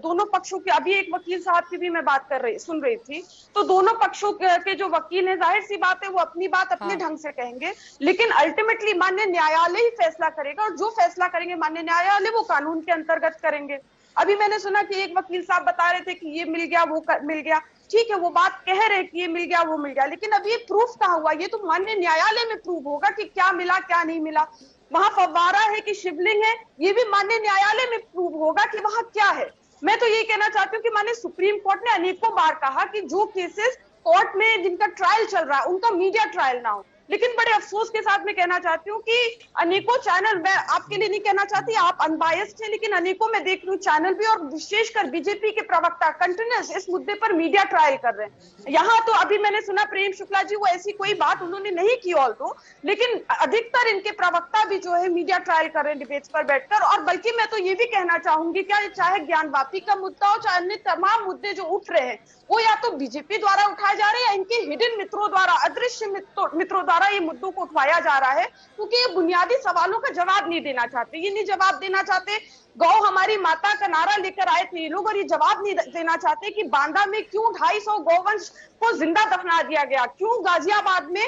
दोनों पक्षों के, अभी एक वकील साहब की भी मैं बात सुन रही थी, तो दोनों पक्षों के जो वकील हैं, जाहिर सी बात है वो अपनी बात अपने ढंग से कहेंगे, लेकिन अल्टीमेटली माननीय न्यायालय ही फैसला करेगा और जो फैसला करेंगे माननीय न्यायालय वो कानून के अंतर्गत करेंगे। अभी मैंने सुना कि एक वकील साहब बता रहे थे कि ये मिल गया वो मिल गया, ठीक है वो बात कह रहे कि ये मिल गया वो मिल गया, लेकिन अब ये प्रूफ कहाँ हुआ? ये तो माननीय न्यायालय में प्रूफ होगा कि क्या मिला क्या नहीं मिला। वहां फव्वारा है कि शिवलिंग है, ये भी माननीय न्यायालय में प्रूव होगा कि वहां क्या है। मैं तो ये कहना चाहती हूँ कि माननीय सुप्रीम कोर्ट ने अनेकों बार कहा कि जो केसेस कोर्ट में जिनका ट्रायल चल रहा है उनका मीडिया ट्रायल ना हो, लेकिन बड़े अफसोस के साथ मैं कहना चाहती हूँ कि अनेकों चैनल, मैं आपके लिए नहीं कहना चाहती, आप अनबायस्ड हैं, लेकिन अनेकों मैं देख रही हूँ चैनल भी और विशेषकर बीजेपी के प्रवक्ता कंटिन्यूअस इस मुद्दे पर मीडिया ट्रायल कर रहे हैं। यहाँ तो अभी मैंने सुना प्रेम शुक्ला जी, वो ऐसी कोई बात उन्होंने नहीं की ऑल तो, लेकिन अधिकतर इनके प्रवक्ता भी जो है मीडिया ट्रायल कर रहे हैं डिबेट्स पर बैठकर। और बल्कि मैं तो ये भी कहना चाहूंगी, क्या चाहे ज्ञानवापी का मुद्दा हो, चाहे अन्य तमाम मुद्दे जो उठ रहे हैं वो या तो बीजेपी द्वारा उठाए जा रहे हैं या इनके हिडन मित्रों द्वारा, अदृश्य मित्रों द्वारा ये मुद्दों को उठाया जा रहा है, क्योंकि ये बुनियादी सवालों का जवाब नहीं देना चाहते। ये नहीं जवाब देना चाहते, गौ हमारी माता का नारा लेकर आए थे ये लोग, और ये जवाब नहीं देना चाहते कि बांदा में क्यों 250 गौवंश को जिंदा दफना दिया गया, क्यों गाजियाबाद में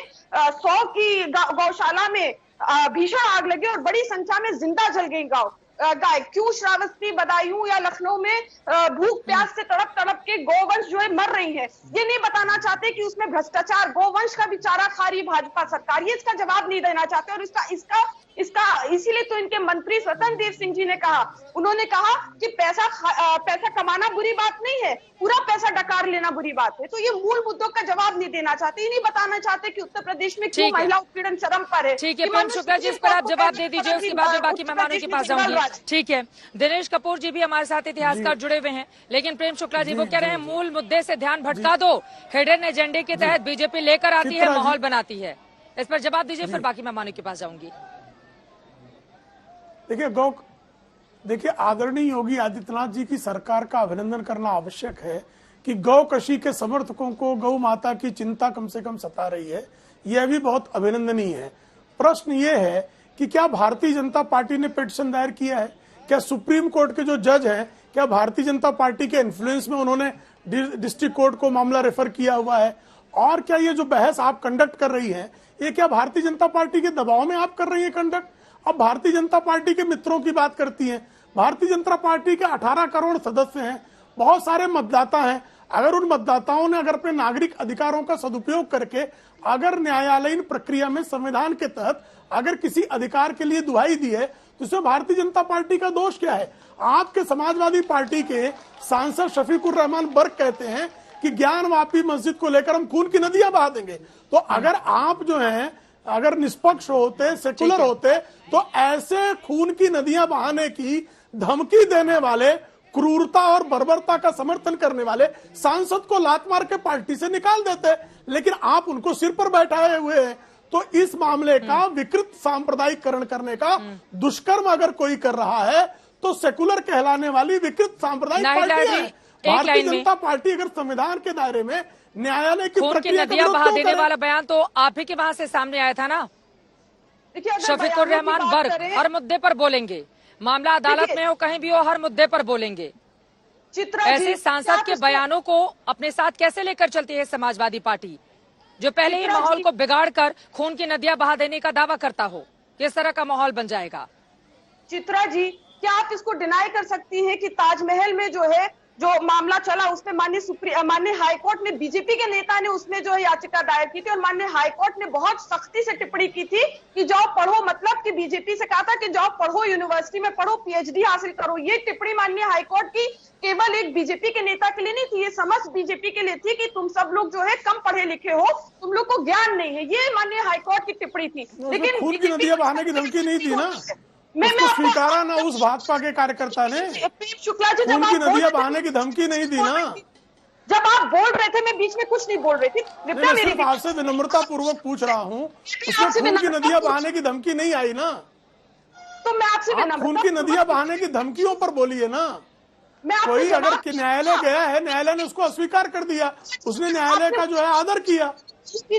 100 की गौशाला में भीषण आग लगी और बड़ी संख्या में जिंदा जल गई गाय, क्यों श्रावस्ती, बदायूं या लखनऊ में भूख प्यास से तड़प तड़प के गौवंश जो है मर रही है। ये नहीं बताना चाहते कि उसमें भ्रष्टाचार, गौवंश का भी चारा खा रही भाजपा सरकार, ये इसका जवाब नहीं देना चाहते। और इसका इसीलिए तो इनके मंत्री स्वतंत्र देव सिंह जी ने कहा, उन्होंने कहा कि पैसा कमाना बुरी बात नहीं है, पूरा पैसा डकार लेना बुरी बात है। तो ये मूल मुद्दों का जवाब नहीं देना चाहते, ये नहीं बताना चाहते कि उत्तर प्रदेश में क्यों महिला उत्पीड़न चरम पर है। ठीक है प्रेम शुक्ला जी, इस पर आप जवाब दे दीजिए, उसके बाद में बाकी मेहमानों के पास जाऊंगी। ठीक है, दिनेश कपूर जी भी हमारे साथ इतिहासकार जुड़े हुए हैं, लेकिन प्रेम शुक्ला जी वो कह रहे हैं मूल मुद्दे से ध्यान भटका दो, हिडन एजेंडे के तहत बीजेपी लेकर आती है, माहौल बनाती है। इस पर जवाब दीजिए, फिर बाकी मेहमानों के पास जाऊंगी। देखिए आदरणीय योगी आदित्यनाथ जी की सरकार का अभिनंदन करना आवश्यक है कि गौ कशी के समर्थकों को गौ माता की चिंता कम से कम सता रही है, यह भी बहुत अभिनंदनीय है। प्रश्न ये है कि क्या भारतीय जनता पार्टी ने पिटीशन दायर किया है? क्या सुप्रीम कोर्ट के जो जज हैं, क्या भारतीय जनता पार्टी के इन्फ्लुएंस में उन्होंने डिस्ट्रिक्ट कोर्ट को मामला रेफर किया हुआ है? और क्या ये जो बहस आप कंडक्ट कर रही हैं, ये क्या भारतीय जनता पार्टी के दबाव में आप कर रही है कंडक्ट? अब भारतीय जनता पार्टी के मित्रों की बात करती हैं। भारतीय जनता पार्टी के 18 करोड़ सदस्य हैं, बहुत सारे मतदाता हैं। अगर उन मतदाताओं ने अगर अपने नागरिक अधिकारों का सदुपयोग करके अगर न्यायालयीन प्रक्रिया में संविधान के तहत अगर किसी अधिकार के लिए दुहाई दी है, तो इसमें भारतीय जनता पार्टी का दोष क्या है? आपके समाजवादी पार्टी के सांसद शफीकुर रहमान बर्क कहते हैं कि ज्ञानवापी मस्जिद को लेकर हम खून की नदियां बहा देंगे। तो अगर आप जो है अगर निष्पक्ष होते, सेकुलर होते, तो ऐसे खून की नदियां बहाने की धमकी देने वाले, क्रूरता और बर्बरता का समर्थन करने वाले सांसद को लात मार के पार्टी से निकाल देते, लेकिन आप उनको सिर पर बैठाए हुए हैं। तो इस मामले का विकृत सांप्रदायिकरण करने का दुष्कर्म अगर कोई कर रहा है तो सेकुलर कहलाने वाली विकृत सांप्रदायिक पार्टी है। भारतीय जनता पार्टी अगर संविधान के दायरे में न्यायालय की प्रक्रिया नदियां बहा देने वाला बयान तो आप ही के वहां से सामने आया था ना। शफीकुर रहमान बर्क हर मुद्दे पर बोलेंगे, मामला अदालत में हो कहीं भी हो, हर मुद्दे पर बोलेंगे। ऐसे सांसद के बयानों को अपने साथ कैसे लेकर चलती है समाजवादी पार्टी, जो पहले ही माहौल को बिगाड़कर खून की नदियां बहा देने का दावा करता हो? किस तरह का माहौल बन जाएगा? चित्रा जी, क्या आप इसको डिनाई कर सकती हैं कि ताजमहल में जो है जो मामला चला उसमें माननीय हाईकोर्ट ने, बीजेपी के नेता ने उसमें जो है याचिका दायर की थी और माननीय हाईकोर्ट ने बहुत सख्ती से टिप्पणी की थी कि जाओ पढ़ो, मतलब कि बीजेपी से कहा था कि जाओ पढ़ो, यूनिवर्सिटी में पढ़ो, पीएचडी हासिल करो। ये टिप्पणी माननीय हाईकोर्ट की केवल एक बीजेपी के नेता के लिए नहीं थी, ये समस्त बीजेपी के लिए थी कि तुम सब लोग जो है कम पढ़े लिखे हो, तुम लोग को ज्ञान नहीं है। ये माननीय हाईकोर्ट की टिप्पणी थी। लेकिन खून की नदियां बहाने की धमकी नहीं थी ना, उसको स्वीकारा ना उस भाजपा के कार्यकर्ता ने। शुक्ला जी, खून की नदियां बहाने की धमकी नहीं दी ना। जब आप बोल रहे थे मैं बीच में कुछ नहीं बोल रही थी। मैं सिर्फ आपसे विनम्रता पूर्वक पूछ रहा हूँ, उसमें खून की नदियां बहाने की धमकी नहीं आई ना। तो मैं आपसे खून की नदियां बहाने की धमकियों पर बोलिए ना। कोई अगर न्यायालय गया है, न्यायालय ने उसको अस्वीकार कर दिया, उसने न्यायालय का जो है आदर किया,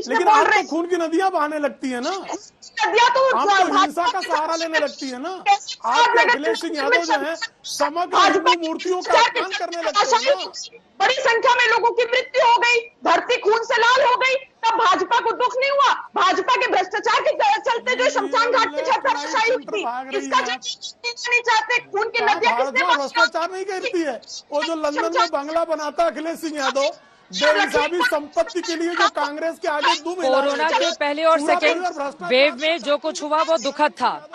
लेकिन आप तो खून की नदियां बहाने लगती है ना, आप तो हिंसा का सहारा लेने लगती है ना। आपके अखिलेश सिंह यादव जो है समग्र हिंदू मूर्तियों का अपमान करने लगते हैं ना। बड़ी संख्या में लोगों की मृत्यु हो गई, धरती खून से लाल हो गई, तब भाजपा को दुख नहीं हुआ? भाजपा के भ्रष्टाचार के चलते जो शमशान घाट की छत धराशायी हुई थी, इसका नहीं चाहते। खून की नदियां किसने भ्रष्टाचार नहीं करती है। वो जो लंदन में बंगला बनाता अखिलेश सिंह यादव बेहिसाबी संपत्ति के लिए जो कांग्रेस के आगे दुम हिला रहे कोरोना के पहले और सेकेंड वेव में जो कुछ हुआ वो दुखद था।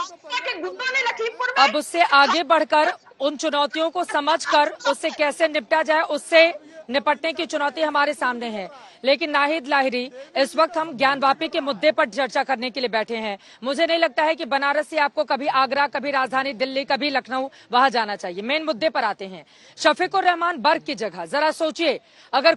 अब उससे आगे बढ़कर उन चुनौतियों को समझकर उससे कैसे निपटा जाए, उससे निपटने की चुनौती हमारे सामने है। लेकिन नाहिद लाहिरी, इस वक्त हम ज्ञानवापी के मुद्दे पर चर्चा करने के लिए बैठे हैं। मुझे नहीं लगता है कि बनारस से आपको कभी आगरा, कभी राजधानी दिल्ली, कभी लखनऊ वहां जाना चाहिए। मेन मुद्दे पर आते हैं। शफीकुर रहमान बर्क की जगह जरा सोचिए, अगर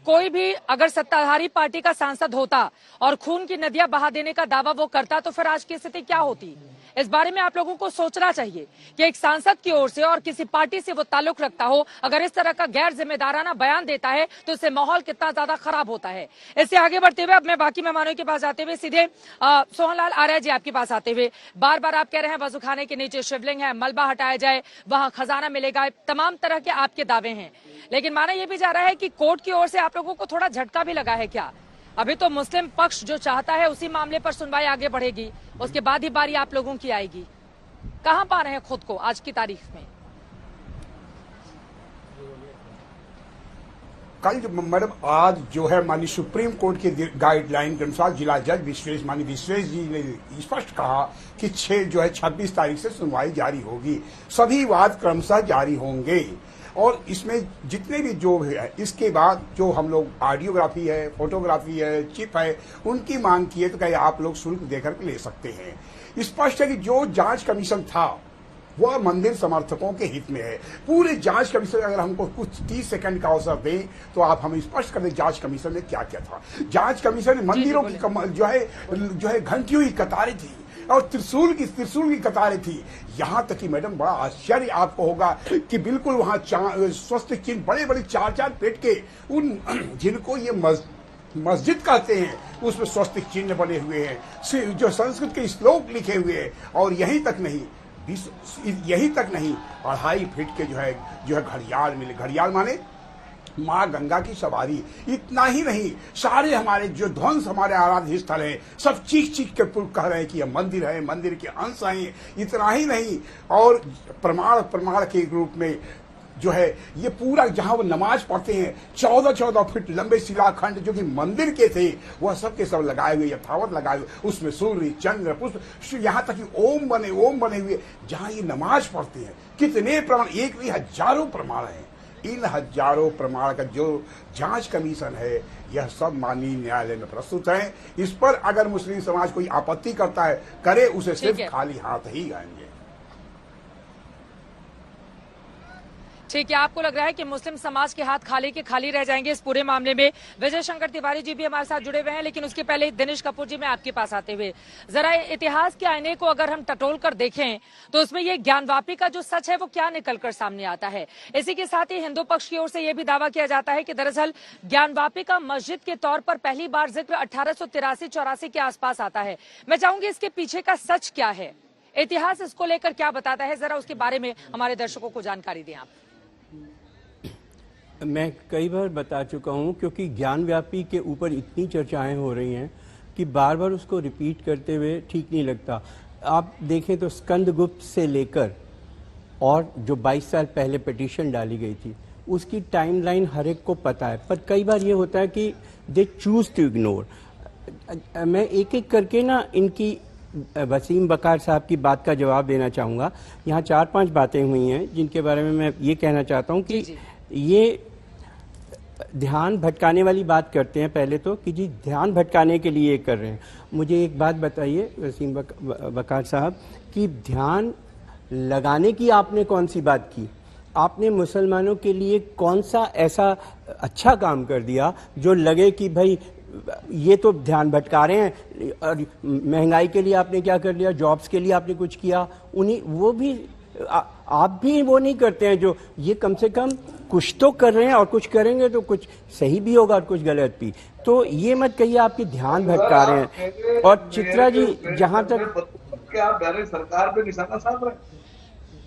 सत्ताधारी पार्टी का सांसद होता और खून की नदियां बहा देने का दावा वो करता, तो फिर आज की स्थिति क्या होती? इस बारे में आप लोगों को सोचना चाहिए कि एक सांसद की ओर से और किसी पार्टी से वो ताल्लुक रखता हो, अगर इस तरह का गैर जिम्मेदाराना बयान देता है तो इससे माहौल कितना ज्यादा खराब होता है। इससे आगे बढ़ते हुए अब मैं बाकी मेहमानों के पास आते हुए सीधे सोहनलाल आर्य जी आपके पास आते हुए, बार बार आप कह रहे हैं वजूखाने के नीचे शिवलिंग है, मलबा हटाया जाए, वहां खजाना मिलेगा, तमाम तरह के आपके दावे हैं। लेकिन माना यह भी जा रहा है कि कोर्ट की ओर से आप लोगों को थोड़ा झटका भी लगा है क्या? अभी तो मुस्लिम पक्ष जो चाहता है उसी मामले पर सुनवाई आगे बढ़ेगी, उसके बाद ही बारी आप लोगों की आएगी। कहां पा रहे हैं खुद को आज की तारीख में? कल मैडम आज जो है माननीय सुप्रीम कोर्ट के गाइडलाइन के अनुसार जिला जज माननीय विश्वेश जी ने स्पष्ट कहा कि 26 तारीख से सुनवाई जारी होगी। सभी वाद क्रमशः जारी होंगे और इसमें जितने भी जो है, इसके बाद जो हम लोग ऑडियोग्राफी है, फोटोग्राफी है, चिप है, उनकी मांग की है तो क्या आप लोग शुल्क देकर ले सकते हैं। स्पष्ट है कि जो जांच कमीशन था वह मंदिर समर्थकों के हित में है। पूरे जांच कमीशन अगर हमको कुछ 30 सेकंड का अवसर दें तो आप हमें स्पष्ट कर दें जांच कमीशन ने क्या क्या था। जांच कमीशन ने मंदिरों की जो है घंटियों की कतारें थी और त्रिशूल की कतारें थी। यहां तक कि मैडम बड़ा आश्चर्य आपको होगा कि बिल्कुल वहां स्वस्तिक चिन्ह बड़े बड़े 4-4 फीट के उन जिनको ये मस्जिद कहते हैं उसमें स्वस्तिक चिन्ह बने हुए हैं, जो संस्कृत के श्लोक लिखे हुए हैं। और यही तक नहीं 2.5 फीट के जो है घड़ियाल मिले। घड़ियाल माने माँ गंगा की सवारी। इतना ही नहीं, सारे हमारे जो ध्वंस हमारे आराध्य स्थल है सब चीख के कह रहे हैं कि यह मंदिर है, मंदिर के अंश हैं। इतना ही नहीं, और प्रमाण के रूप में जो है ये पूरा जहां वो नमाज पढ़ते हैं 14 फीट लंबे शिलाखंड जो कि मंदिर के थे वह सब के सब लगाए हुए, यथावत लगाए हुए, उसमें सूर्य, चंद्र, पुष्प, यहाँ तक कि ओम बने हुए जहां ये नमाज पढ़ते हैं। कितने प्रमाण, एक नहीं हजारों प्रमाण हैं। इन हजारों प्रमाण का जो जांच कमीशन है यह सब माननीय न्यायालय में प्रस्तुत है। इस पर अगर मुस्लिम समाज कोई आपत्ति करता है करे, उसे सिर्फ खाली हाथ ही आएंगे। ठीक है, आपको लग रहा है कि मुस्लिम समाज के हाथ खाली रह जाएंगे इस पूरे मामले में? विजय शंकर तिवारी जी भी हमारे साथ जुड़े हुए हैं, लेकिन उसके पहले दिनेश कपूर जी मैं आपके पास आते हुए जरा इतिहास के आईने को अगर हम टटोल कर देखें तो उसमें ये ज्ञानवापी का जो सच है वो क्या निकलकर सामने आता है। इसी के साथ ही हिंदू पक्ष की ओर से यह भी दावा किया जाता है कि दरअसल ज्ञानवापी का मस्जिद के तौर पर पहली बार जिक्र 1883-84 के आसपास आता है। मैं चाहूंगी इसके पीछे का सच क्या है, इतिहास इसको लेकर क्या बताता है, जरा उसके बारे में हमारे दर्शकों को जानकारी दें आप। मैं कई बार बता चुका हूं, क्योंकि ज्ञानव्यापी के ऊपर इतनी चर्चाएं हो रही हैं कि बार बार उसको रिपीट करते हुए ठीक नहीं लगता। आप देखें तो स्कंदगुप्त से लेकर और जो 22 साल पहले पिटीशन डाली गई थी उसकी टाइमलाइन हर एक को पता है, पर कई बार ये होता है कि दे चूज टू इग्नोर। मैं एक एक करके ना इनकी वसीम बकार साहब की बात का जवाब देना चाहूँगा। यहाँ 4-5 बातें हुई हैं जिनके बारे में मैं ये कहना चाहता हूँ कि ये ध्यान भटकाने वाली बात करते हैं पहले तो कि जी ध्यान भटकाने के लिए कर रहे हैं। मुझे एक बात बताइए वसीम बकार साहब कि ध्यान लगाने की आपने कौन सी बात की? आपने मुसलमानों के लिए कौन सा ऐसा अच्छा काम कर दिया जो लगे कि भाई ये तो ध्यान भटका रहे हैं? और महंगाई के लिए आपने क्या कर लिया? जॉब्स के लिए आपने कुछ किया? उन्हीं वो भी आप भी वो नहीं करते हैं जो ये कम से कम कुछ तो कर रहे हैं, और कुछ करेंगे तो कुछ सही भी होगा और कुछ गलत भी। तो ये मत कहिए आपके ध्यान भटका रहे हैं। और चित्रा जी, जहां तक क्या आप डायरेक्ट सरकार पे निशाना साध रहे हैं?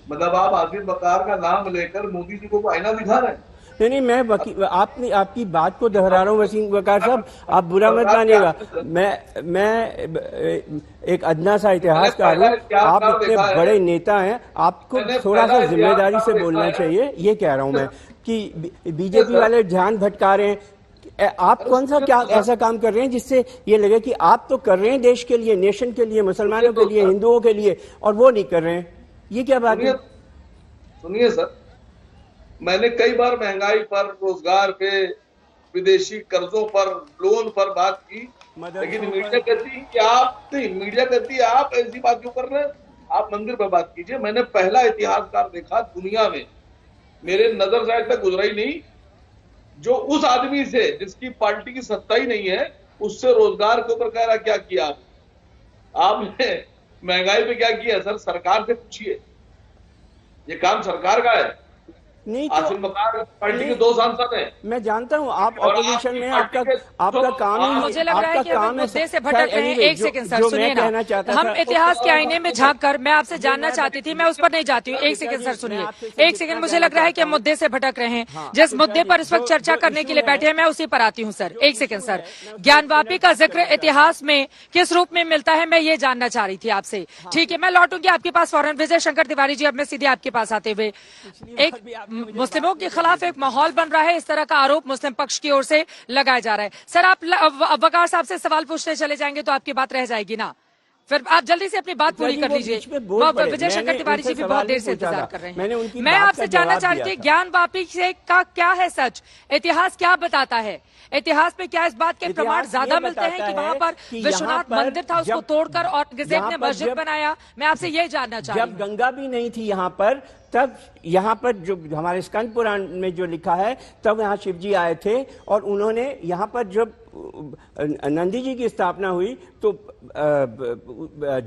मतलब आप आसिफ बकार का नाम लेकर मोदी जी को आईना दिखा रहे हैं? नहीं, मैं आपकी बात को दोहरा रहा हूँ वसीम वकार साहब, आप बुरा मत मानिएगा। मैं एक अदना सा इतिहासकार हूँ, आप इतने बड़े नेता हैं, आपको थोड़ा सा जिम्मेदारी से बोलना चाहिए। ये कह रहा हूँ मैं कि बीजेपी वाले ध्यान भटका रहे हैं। आप कौन सा क्या ऐसा काम कर रहे हैं जिससे ये लगे कि आप तो कर रहे हैं देश के लिए, नेशन के लिए, मुसलमानों के लिए, हिंदुओं के लिए, और वो नहीं कर रहे हैं? ये क्या बात है? सुनिए सर, मैंने कई बार महंगाई पर, रोजगार पे, विदेशी कर्जों पर, लोन पर बात की, लेकिन मीडिया कहती है आप ऐसी बात क्यों कर रहे हैं? आप मंदिर पर बात कीजिए। मैंने पहला इतिहासकार देखा दुनिया में, मेरे नजर से आज तक गुजरा ही नहीं, जो उस आदमी से जिसकी पार्टी की सत्ता ही नहीं है, उससे रोजगार के ऊपर कह रहा क्या किया आपने महंगाई पे क्या किया? सर सरकार से पूछिए, ये काम सरकार का है। नहीं आसिफ बकार पार्टी के 2 सांसद हैं। मैं जानता हूँ आप अपोजिशन में, आपका काम ही, मुझे लग रहा है कि हम मुद्दे से भटक रहे हैं। एक सेकंड सर, सुनिए ना, हम इतिहास के आईने में झांक कर मैं आपसे जानना चाहती थी, मैं उस पर नहीं जाती हूँ। एक सेकंड सर सुनिए, एक सेकंड। मुझे लग रहा है कि हम मुद्दे से भटक रहे हैं। जिस मुद्दे पर इस वक्त चर्चा करने के लिए बैठे हैं, मैं उसी पर आती हूँ सर। एक सेकंड सर, ज्ञानवापी का जिक्र इतिहास में किस रूप में मिलता है, मैं ये जानना चाह रही थी आपसे। ठीक है, मैं लौटूंगी आपके पास फौरन। विजय शंकर तिवारी जी, अब मैं सीधे आपके पास आते हुए, एक मुस्लिमों के खिलाफ एक माहौल बन रहा है, इस तरह का आरोप मुस्लिम पक्ष की ओर से लगाया जा रहा है। सर आप वकार साहब से सवाल पूछने चले जाएंगे तो आपकी बात रह जाएगी ना, फिर आप जल्दी से अपनी बात पूरी कर लीजिए। विजय शंकर तिवारी जी भी बहुत देर से इंतजार कर रहे हैं। मैं आपसे जानना चाहती हूँ, ज्ञानवापी से का क्या है सच? इतिहास क्या बताता है? इतिहास में क्या इस बात के प्रमाण ज्यादा मिलते हैं कि वहाँ पर विश्वनाथ मंदिर था, उसको तोड़कर औरंगजेब ने मस्जिद बनाया? मैं आपसे ये जानना चाहती हूँ। जब गंगा भी नहीं थी यहाँ पर, तब यहाँ पर जो हमारे स्कंद पुराण में जो लिखा है, तब यहाँ शिव जी आए थे, और उन्होंने यहाँ पर जब नंदी जी की स्थापना हुई तो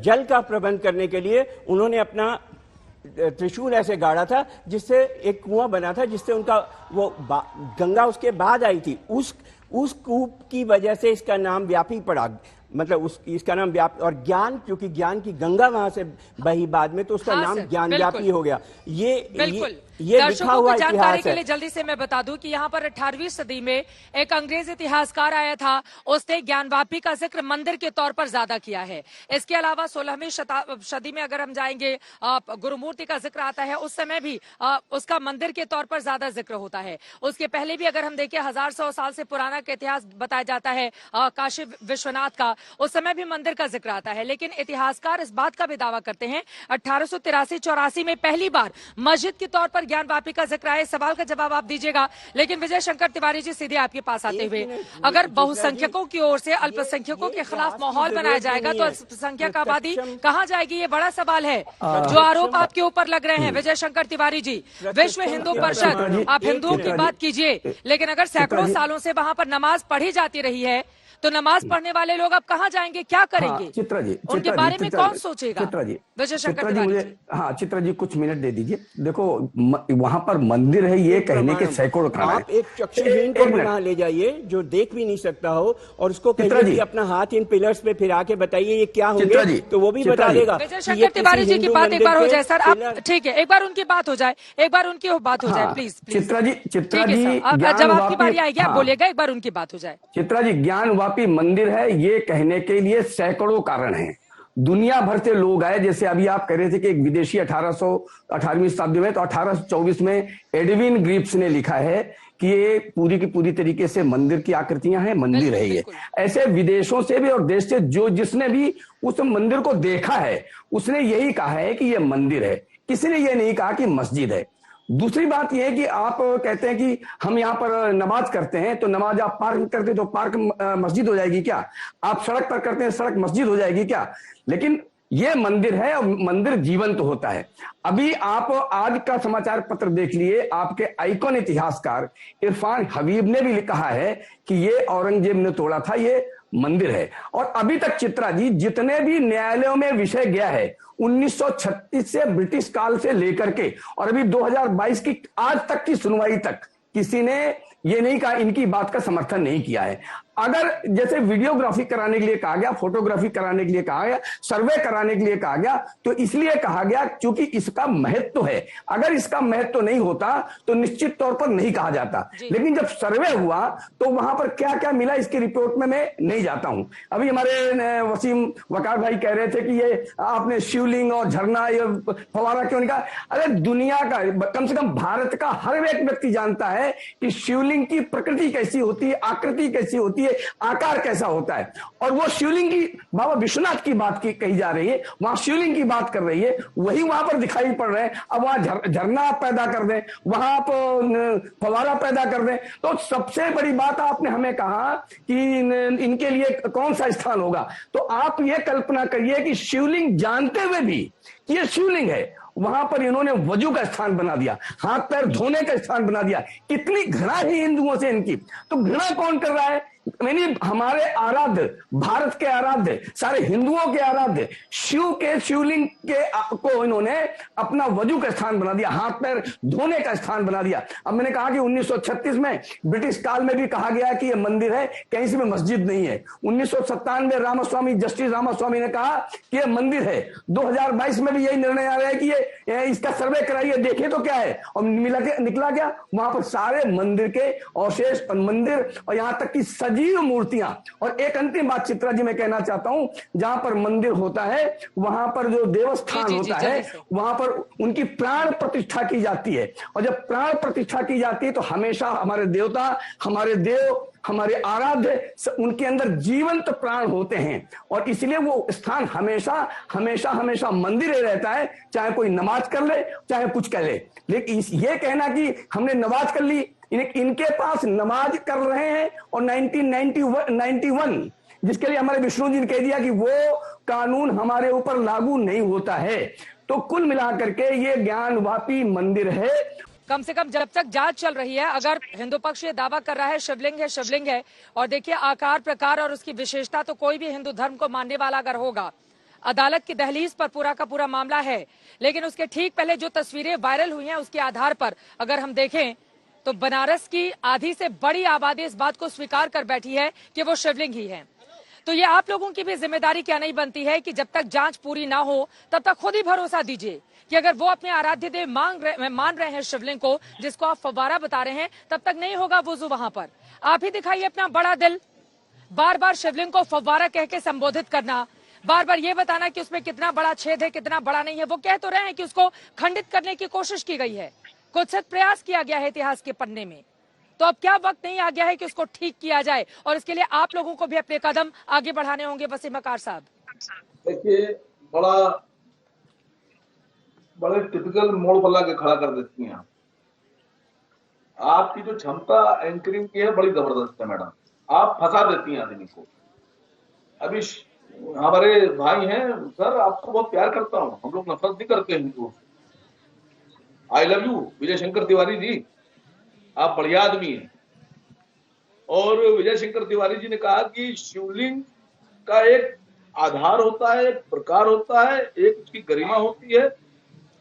जल का प्रबंध करने के लिए उन्होंने अपना त्रिशूल ऐसे गाड़ा था जिससे एक कुआं बना था, जिससे उनका वो गंगा उसके बाद आई थी। उस कूप की वजह से इसका नाम व्यापी पड़ा, मतलब इसका नाम व्यापी, और ज्ञान, क्योंकि ज्ञान की गंगा वहां से बही बाद में, तो उसका नाम ज्ञान व्यापी हो गया। ये लिखा हुआ जानकारी के लिए जल्दी से मैं बता दूं कि यहाँ पर 18वीं सदी में एक अंग्रेज इतिहासकार आया था, उसने ज्ञानवापी का जिक्र मंदिर के तौर पर ज्यादा किया है। इसके अलावा 16वीं सदी में अगर हम जाएंगे, गुरुमूर्ति का जिक्र आता है, उस समय भी उसका मंदिर के तौर पर ज्यादा जिक्र होता है। उसके पहले भी अगर हम देखें, 1100 साल से पुराना का इतिहास बताया जाता है काशी विश्वनाथ का, उस समय भी मंदिर का जिक्र आता है। लेकिन इतिहासकार इस बात का भी दावा करते हैं 1883-84 में पहली बार मस्जिद के तौर पर ज्ञानवापी का जिक्र आए। सवाल का जवाब आप दीजिएगा। लेकिन विजय शंकर तिवारी जी, सीधे आपके पास आते हुए, अगर बहुसंख्यकों की ओर से अल्पसंख्यकों के खिलाफ माहौल बनाया जाएगा तो अल्पसंख्यक आबादी कहाँ जाएगी? ये बड़ा सवाल है। जो आरोप आपके ऊपर लग रहे हैं विजय शंकर तिवारी जी, विश्व हिंदू परिषद, आप हिंदुओं की बात कीजिए, लेकिन अगर सैकड़ों सालों से वहां पर नमाज पढ़ी जाती रही है, तो नमाज पढ़ने वाले लोग अब कहाँ जाएंगे, क्या करेंगे? चित्रा जी, उनके बारे में कौन सोचेगा? चित्रा जी, विजय शंकर तिवारी जी, हाँ चित्रा जी कुछ मिनट दे दीजिए। देखो वहां पर मंदिर है, ये कहने के सैकड़ों कारण। आप एक चक्षुहीन को वहां ले जाइए जो देख भी नहीं सकता हो, और उसको कहिए कि अपना हाथ इन पिलर्स पे फिरा के बताइए ये क्या होंगे, तो वो भी बता देगा। विजय शंकर तिवारी जी की बात एक बार हो जाए सर, आप ठीक है, एक बार उनकी बात हो जाए, एक बार उनकी बात हो जाए प्लीज। चित्रा जी, जब आपकी बारी आएगी आप बोलिएगा, एक बार उनकी बात हो जाए। चित्रा जी, ज्ञानवापी मंदिर है ये कहने के लिए सैकड़ों कारण हैं। दुनिया भर से लोग आए, जैसे अभी आप कह रहे थे कि एक विदेशी 1818वीं शताब्दी में, तो 1824 में एडविन ग्रीव्स ने लिखा है कि ये पूरी की पूरी तरीके से मंदिर की आकृतियां हैं, मंदिर है ये। ऐसे विदेशों से भी और देश से जो जिसने भी उस मंदिर को देखा है उसने यही कहा है कि ये मंदिर है, किसी ने ये नहीं कहा कि मस्जिद है। दूसरी बात यह है कि आप कहते हैं कि हम यहाँ पर नमाज करते हैं, तो नमाज आप पार्क करते हैं तो पार्क मस्जिद हो जाएगी क्या? आप सड़क पर करते हैं, सड़क मस्जिद हो जाएगी क्या? लेकिन ये मंदिर है और मंदिर जीवंत होता है। अभी आप आज का समाचार पत्र देख लिए, आपके आइकॉन इतिहासकार इरफान हबीब ने भी कहा है कि ये औरंगजेब ने तोड़ा था, ये मंदिर है। और अभी तक चित्रा जी जितने भी न्यायालयों में विषय गया है 1936 से ब्रिटिश काल से लेकर के और अभी 2022 की आज तक की सुनवाई तक किसी ने ये नहीं कहा, इनकी बात का समर्थन नहीं किया है। अगर जैसे वीडियोग्राफी कराने के लिए कहा गया, फोटोग्राफी कराने के लिए कहा गया, सर्वे कराने के लिए कहा गया, तो इसलिए कहा गया क्योंकि इसका महत्व है। अगर इसका महत्व नहीं होता तो निश्चित तौर पर नहीं कहा जाता। लेकिन जब सर्वे हुआ तो वहां पर क्या क्या मिला इसकी रिपोर्ट में मैं नहीं जाता हूं। अभी हमारे वसीम वकार भाई कह रहे थे कि ये आपने शिवलिंग और झरना ये फवारा क्यों नहीं कहा। अरे दुनिया का कम से कम भारत का हर एक व्यक्ति जानता है कि शिवलिंग की प्रकृति कैसी होती है, आकृति कैसी होती है, आकार कैसा होता है। और वो शिवलिंग की बाबा विश्वनाथ की बात की कही जा रही है, वहां शिवलिंग की बात कर रही है, वही वहां पर दिखाई पड़ रहे हैं। अब वहां झरना आप पैदा कर दें, वहां आप फवारा पैदा कर दें, तो सबसे बड़ी बात आपने हमें कहा कि इनके लिए कौन सा स्थान होगा। तो आप ये कल्पना करिए कि शिवलिंग जानते हुए भी ये शिवलिंग है, वहां पर इन्होंने वजू का स्थान बना दिया, हाथ पैर धोने का स्थान बना दिया। कितनी घृणा है हिंदुओं से इनकी। तो घृणा कौन कर रहा है? यानी हमारे आराध्य, भारत के आराध्य, सारे हिंदुओं के आराध्य शिव के शिवलिंग के को इन्होंने अपना वजू का स्थान बना दिया, हाथ पैर धोने का स्थान बना दिया। अब मैंने कहा कि 1936 में ब्रिटिश काल में भी कहा गया कि यह मंदिर है, कहीं से में मस्जिद नहीं है। 1997 रामास्वामी, जस्टिस रामास्वामी ने कहा कि यह मंदिर है। 2022 में भी यही निर्णय आ रहा है कि ये इसका सर्वे कराइए, देखे तो क्या है। और निकला क्या? वहां पर सारे मंदिर के अवशेष और मंदिर और यहां तक की सजीव मूर्तियां। और एक अंतिम बात चित्रा जी मैं कहना चाहता हूं, जहां पर मंदिर होता है वहां पर जो देवस्थान होता है वहां पर उनकी प्राण प्रतिष्ठा की जाती है। और जब प्राण प्रतिष्ठा की जाती है तो हमेशा हमारे देवता, हमारे देव, हमारे आराध्य, उनके अंदर जीवंत प्राण होते हैं। और इसलिए वो स्थान हमेशा हमेशा हमेशा मंदिर ही रहता है, चाहे कोई नमाज कर ले चाहे कुछ कर ले। लेकिन ये कहना कि हमने नमाज कर ली, इनके पास नमाज कर रहे हैं। और 1991 जिसके लिए हमारे विष्णु जी ने कह दिया कि वो कानून हमारे ऊपर लागू नहीं होता है। तो कुल मिलाकर के ये ज्ञानवापी मंदिर है। कम से कम जब तक जांच चल रही है, अगर हिंदू पक्ष ये दावा कर रहा है शिवलिंग है, शिवलिंग है, और देखिए आकार प्रकार और उसकी विशेषता तो कोई भी हिंदू धर्म को मानने वाला अगर होगा, अदालत की दहलीज पर पूरा का पूरा मामला है। लेकिन उसके ठीक पहले जो तस्वीरें वायरल हुई हैं उसके आधार पर अगर हम देखें तो बनारस की आधी से बड़ी आबादी इस बात को स्वीकार कर बैठी है कि वो शिवलिंग ही है। तो ये आप लोगों की भी जिम्मेदारी क्या नहीं बनती है कि जब तक जांच पूरी ना हो तब तक खुद ही भरोसा दीजिए कि अगर वो अपने आराध्य देव मान रहे हैं शिवलिंग को, जिसको आप फव्वारा बता रहे हैं, तब तक नहीं होगा वुजू वहां पर। आप ही दिखाइए अपना बड़ा दिल, बार बार शिवलिंग को फव्वारा कह के संबोधित करना, बार बार ये बताना कि उसमें कितना बड़ा छेद है, कितना बड़ा नहीं है। वो कह तो रहे हैं कि उसको खंडित करने की कोशिश की गई है, कुछ प्रयास किया गया है इतिहास के पन्ने में। तो अब क्या वक्त नहीं आ गया है कि उसको ठीक किया जाए? और इसके लिए आप लोगों को भी अपने कदम आगे बढ़ाने होंगे। वसीम वकार साहब, देखिए बड़े टिपिकल मोड़ पर ला के खड़ा कर देती हैं। आपकी जो क्षमता एंकरिंग की है बड़ी जबरदस्त है मैडम, आप फंसा देती हैं आदमी को। अभी हमारे भाई हैं सर, आपको बहुत प्यार करता हूं, हम लोग नफरत नहीं करते हैं। I love you Vijay Shankar Tiwari ji, आप बढ़िया आदमी हैं। और विजय शंकर तिवारी जी ने कहा कि शिवलिंग का एक आधार होता है, एक प्रकार होता है, एक उसकी गरिमा होती है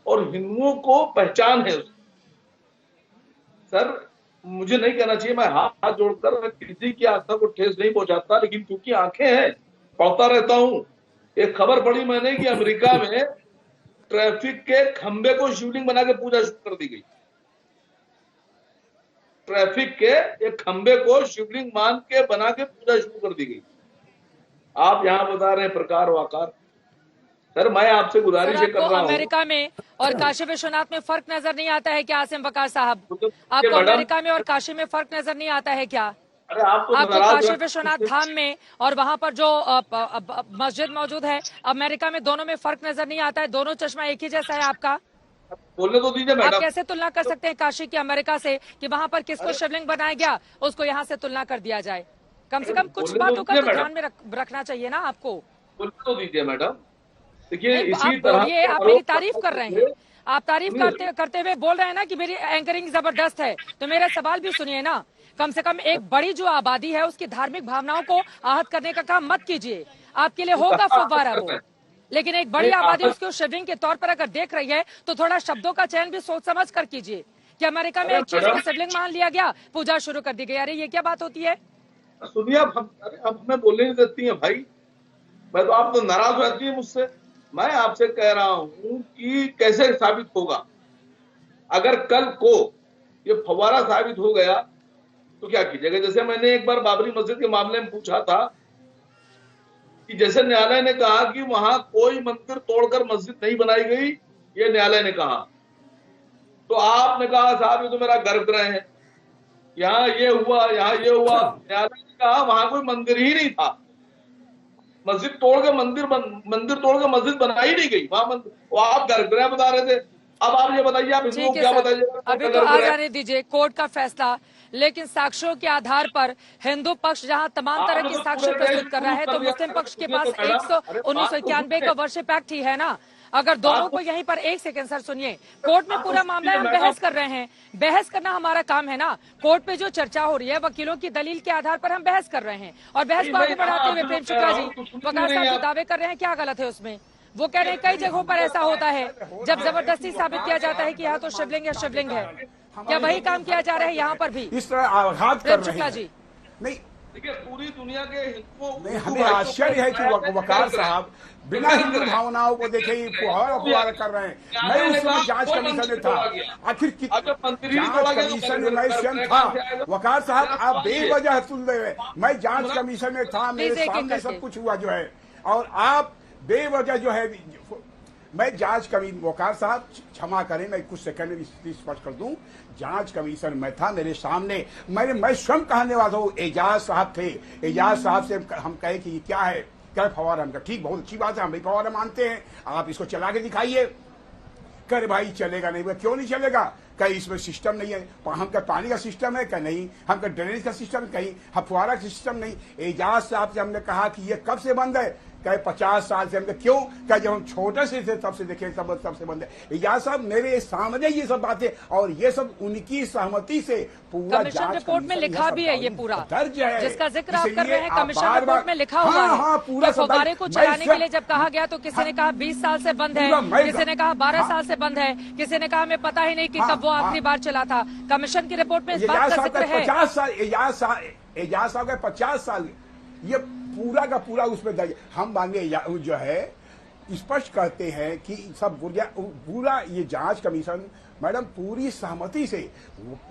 और हिंदुओं को पहचान है उसकी। सर मुझे नहीं कहना चाहिए, मैं हाथ जोड़कर किसी की आस्था को ठेस नहीं पहुंचाता, लेकिन क्योंकि आंखें हैं पढ़ता रहता हूं। एक खबर पढ़ी मैंने कि अमेरिका में ट्रैफिक के खंबे को शिवलिंग बना के पूजा शुरू कर दी गई। ट्रैफिक के एक खंबे को शिवलिंग मान के बना के पूजा शुरू कर दी गई। आप यहां बता रहे हैं प्रकार व आकार। सर मैं आपसे गुजारिश कर रहा हूं, अमेरिका में और काशी विश्वनाथ में फर्क नजर नहीं आता है क्या? आसिम वकार साहब, आपको अमेरिका में और काशी में फर्क नजर नहीं आता है क्या? अरे आपको काशी विश्वनाथ धाम में और वहां पर जो मस्जिद मौजूद है अमेरिका में, दोनों में फर्क नजर नहीं आता है? दोनों चश्मा एक ही जैसा है आपका? बोलने तो दीजिए मैडम। आप कैसे तुलना कर सकते हैं काशी की अमेरिका से कि वहां पर किसको शिवलिंग बनाया गया उसको यहाँ से तुलना कर दिया जाए? कम से कम कुछ बातों का तो ध्यान में रखना चाहिए ना आपको। बोलने तो दीजिए मैडम। देखिए इसी आप तरह बोलिए, आप मेरी तारीफ कर रहे हैं, आप तारीफ करते हुए बोल रहे हैं ना कि मेरी एंकरिंग जबरदस्त है, तो मेरा सवाल भी सुनिए ना। कम से कम एक बड़ी जो आबादी है उसकी धार्मिक भावनाओं को आहत करने का काम मत कीजिए। आपके लिए होगा फव्वारा वो, लेकिन एक बड़ी आबादी उसको शिवलिंग के तौर पर अगर देख रही है तो थोड़ा शब्दों का चयन भी सोच समझ कर कीजिए। कि अमेरिका में एक चीज को शिवलिंग मान लिया गया, पूजा शुरू कर दी गई, अरे ये क्या बात होती है? सुनिए अब हमें बोलने नहीं देती है भाई, मैं तो आप तो नाराज रहती है मुझसे। मैं आपसे कह रहा हूं कि कैसे साबित होगा? अगर कल को ये फव्वारा साबित हो गया तो क्या कीजिएगा? जैसे मैंने एक बार बाबरी मस्जिद के मामले में पूछा था कि जैसे न्यायालय ने कहा कि वहां कोई मंदिर तोड़कर मस्जिद नहीं बनाई गई, ये न्यायालय ने कहा, तो आपने कहा साहब ये तो मेरा गर्भगृह है, यहाँ ये हुआ, यहाँ ये हुआ। न्यायालय ने कहा वहां कोई मंदिर ही नहीं था, मस्जिद तोड़ के मंदिर तोड़ के मस्जिद बनाई नहीं गई वहां, वो आप गर्भगृह बता रहे थे। अब आप ये बताइए, आप हिंदुओं क्या बताइए? अभी तो आ जाने दीजिए कोर्ट का फैसला, लेकिन साक्ष्यों के आधार पर हिंदू पक्ष जहां तमाम तरह की साक्ष्य प्रस्तुत कर रहा है, तो मुस्लिम पक्ष के पास 1991 का वर्ष पैक्ट ही है ना। अगर दोनों को यहीं पर, एक सेकंड सर सुनिए, कोर्ट में पूरा मामला हम बहस कर रहे हैं, बहस करना हमारा काम है ना। कोर्ट पे जो चर्चा हो रही है वकीलों की दलील के आधार पर हम बहस कर रहे हैं, और बहस को आगे बढ़ाते हुए प्रेम शुक्ला जी वकार साहब जो दावे कर रहे हैं क्या गलत है उसमें? वो कह रहे हैं कई जगहों पर ऐसा होता है जब जबरदस्ती साबित किया जाता है कि यहाँ तो शिवलिंग है, शिवलिंग है, क्या वही काम किया जा रहा है यहाँ पर भी? इस तरह आघात कर रहे हैं। जी नहीं, देखिए पूरी दुनिया के हिंदुओं, हमें आश्चर्य है कि वकार साहब बिना हिंदू भावनाओं को देखे ही फुहारा कर रहे हैं। मैं उस समय जांच कमीशन में था, आखिर जांच कमीशन में मैं स्वयं था। वकार साहब आप बेवजह सुन रहे, मैं जांच कमीशन में था, मेरे सामने सब कुछ हुआ जो है, और आप बेवजह जो है, मैं जांच कमीशन, वकार साहब क्षमा करें मैं कुछ सेकंड में स्थिति स्पष्ट कर दूं, जांच कमीशन में था, मेरे सामने मैं स्वयं कहने वाला हूं, एजाज साहब थे, एजाज साहब से हम कहे कि क्या है, क्या फव्वारा? हम कहा ठीक, बहुत अच्छी बात है, हम भी फव्वारा मानते हैं, आप इसको चला के दिखाइए। कर भाई चलेगा नहीं, क्यों नहीं चलेगा? कहीं इसमें सिस्टम नहीं है, हमका पानी का सिस्टम है क्या? नहीं। हमका ड्रेनेज का सिस्टम, कहीं फव्वारा का सिस्टम नहीं। एजाज साहब से हमने कहा कि ये कब से बंद है? कहे 50 साल से। हमने क्यों? कहे जब हम छोटे से थे तब से देखे, तब से बंद है। एजाज साहब मेरे सामने ये सब बातें, और ये सब उनकी सहमति से पूरा कमीशन रिपोर्ट में लिखा भी है, ये पूरा दर्ज है जिसका जिक्र आप कर रहे हैं, कमीशन रिपोर्ट में लिखा हुआ है। पूरा फव्वारे को चलाने के लिए जब कहा गया तो किसी ने कहा 20 साल से बंद है, किसी ने कहा 12 साल से बंद है, किसी ने कहा हमें पता ही नहीं कि कब वो आखिरी बार चला था। कमीशन की रिपोर्ट में इस बात का जिक्र है। 50 साल एजाज साहब का 50 साल, ये पूरा का पूरा उसमें दर्ज। हम माननीय जो है स्पष्ट कहते हैं कि सब पूरा ये जांच कमीशन मैडम पूरी सहमति से,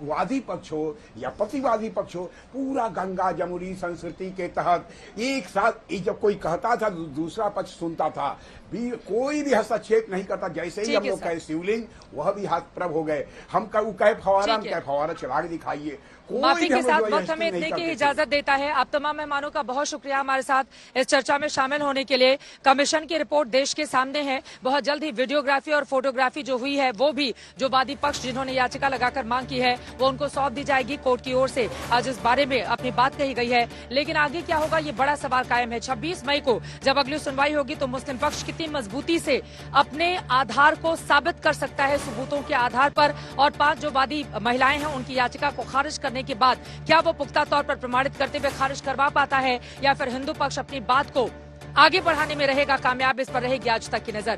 वादी पक्ष हो या प्रतिवादी पक्ष हो, पूरा गंगा जमुनी संस्कृति के तहत एक साथ जब कोई कहता था दूसरा पक्ष सुनता था, कोई भी हस्तक्षेप नहीं करता। जैसे ही हम लोग कहे शिवलिंग, वह भी हाथ प्रभ हो गए। हम कहे फव्वारा, हम कहे फव्वारा चला के दिखाइए। माफी के साथ वक्त हमें इतने की इजाजत देता है। आप तमाम मेहमानों का बहुत शुक्रिया हमारे साथ इस चर्चा में शामिल होने के लिए। कमीशन की रिपोर्ट देश के सामने है, बहुत जल्द ही वीडियोग्राफी और फोटोग्राफी जो हुई है वो भी जो वादी पक्ष जिन्होंने याचिका लगाकर मांग की है वो उनको सौंप दी जाएगी कोर्ट की ओर से। आज इस बारे में अपनी बात कही गई है, लेकिन आगे क्या होगा ये बड़ा सवाल कायम है। 26 मई को जब अगली सुनवाई होगी तो मुस्लिम पक्ष कितनी मजबूती से अपने आधार को साबित कर सकता है सबूतों के आधार पर, और 5 जो वादी महिलाएं हैं उनकी याचिका को खारिज करने के बाद क्या वो पुख्ता तौर पर प्रमाणित करते हुए खारिज करवा पाता है, या फिर हिंदू पक्ष अपनी बात को आगे बढ़ाने में रहेगा कामयाब? इस पर रहेगी आज तक की नजर।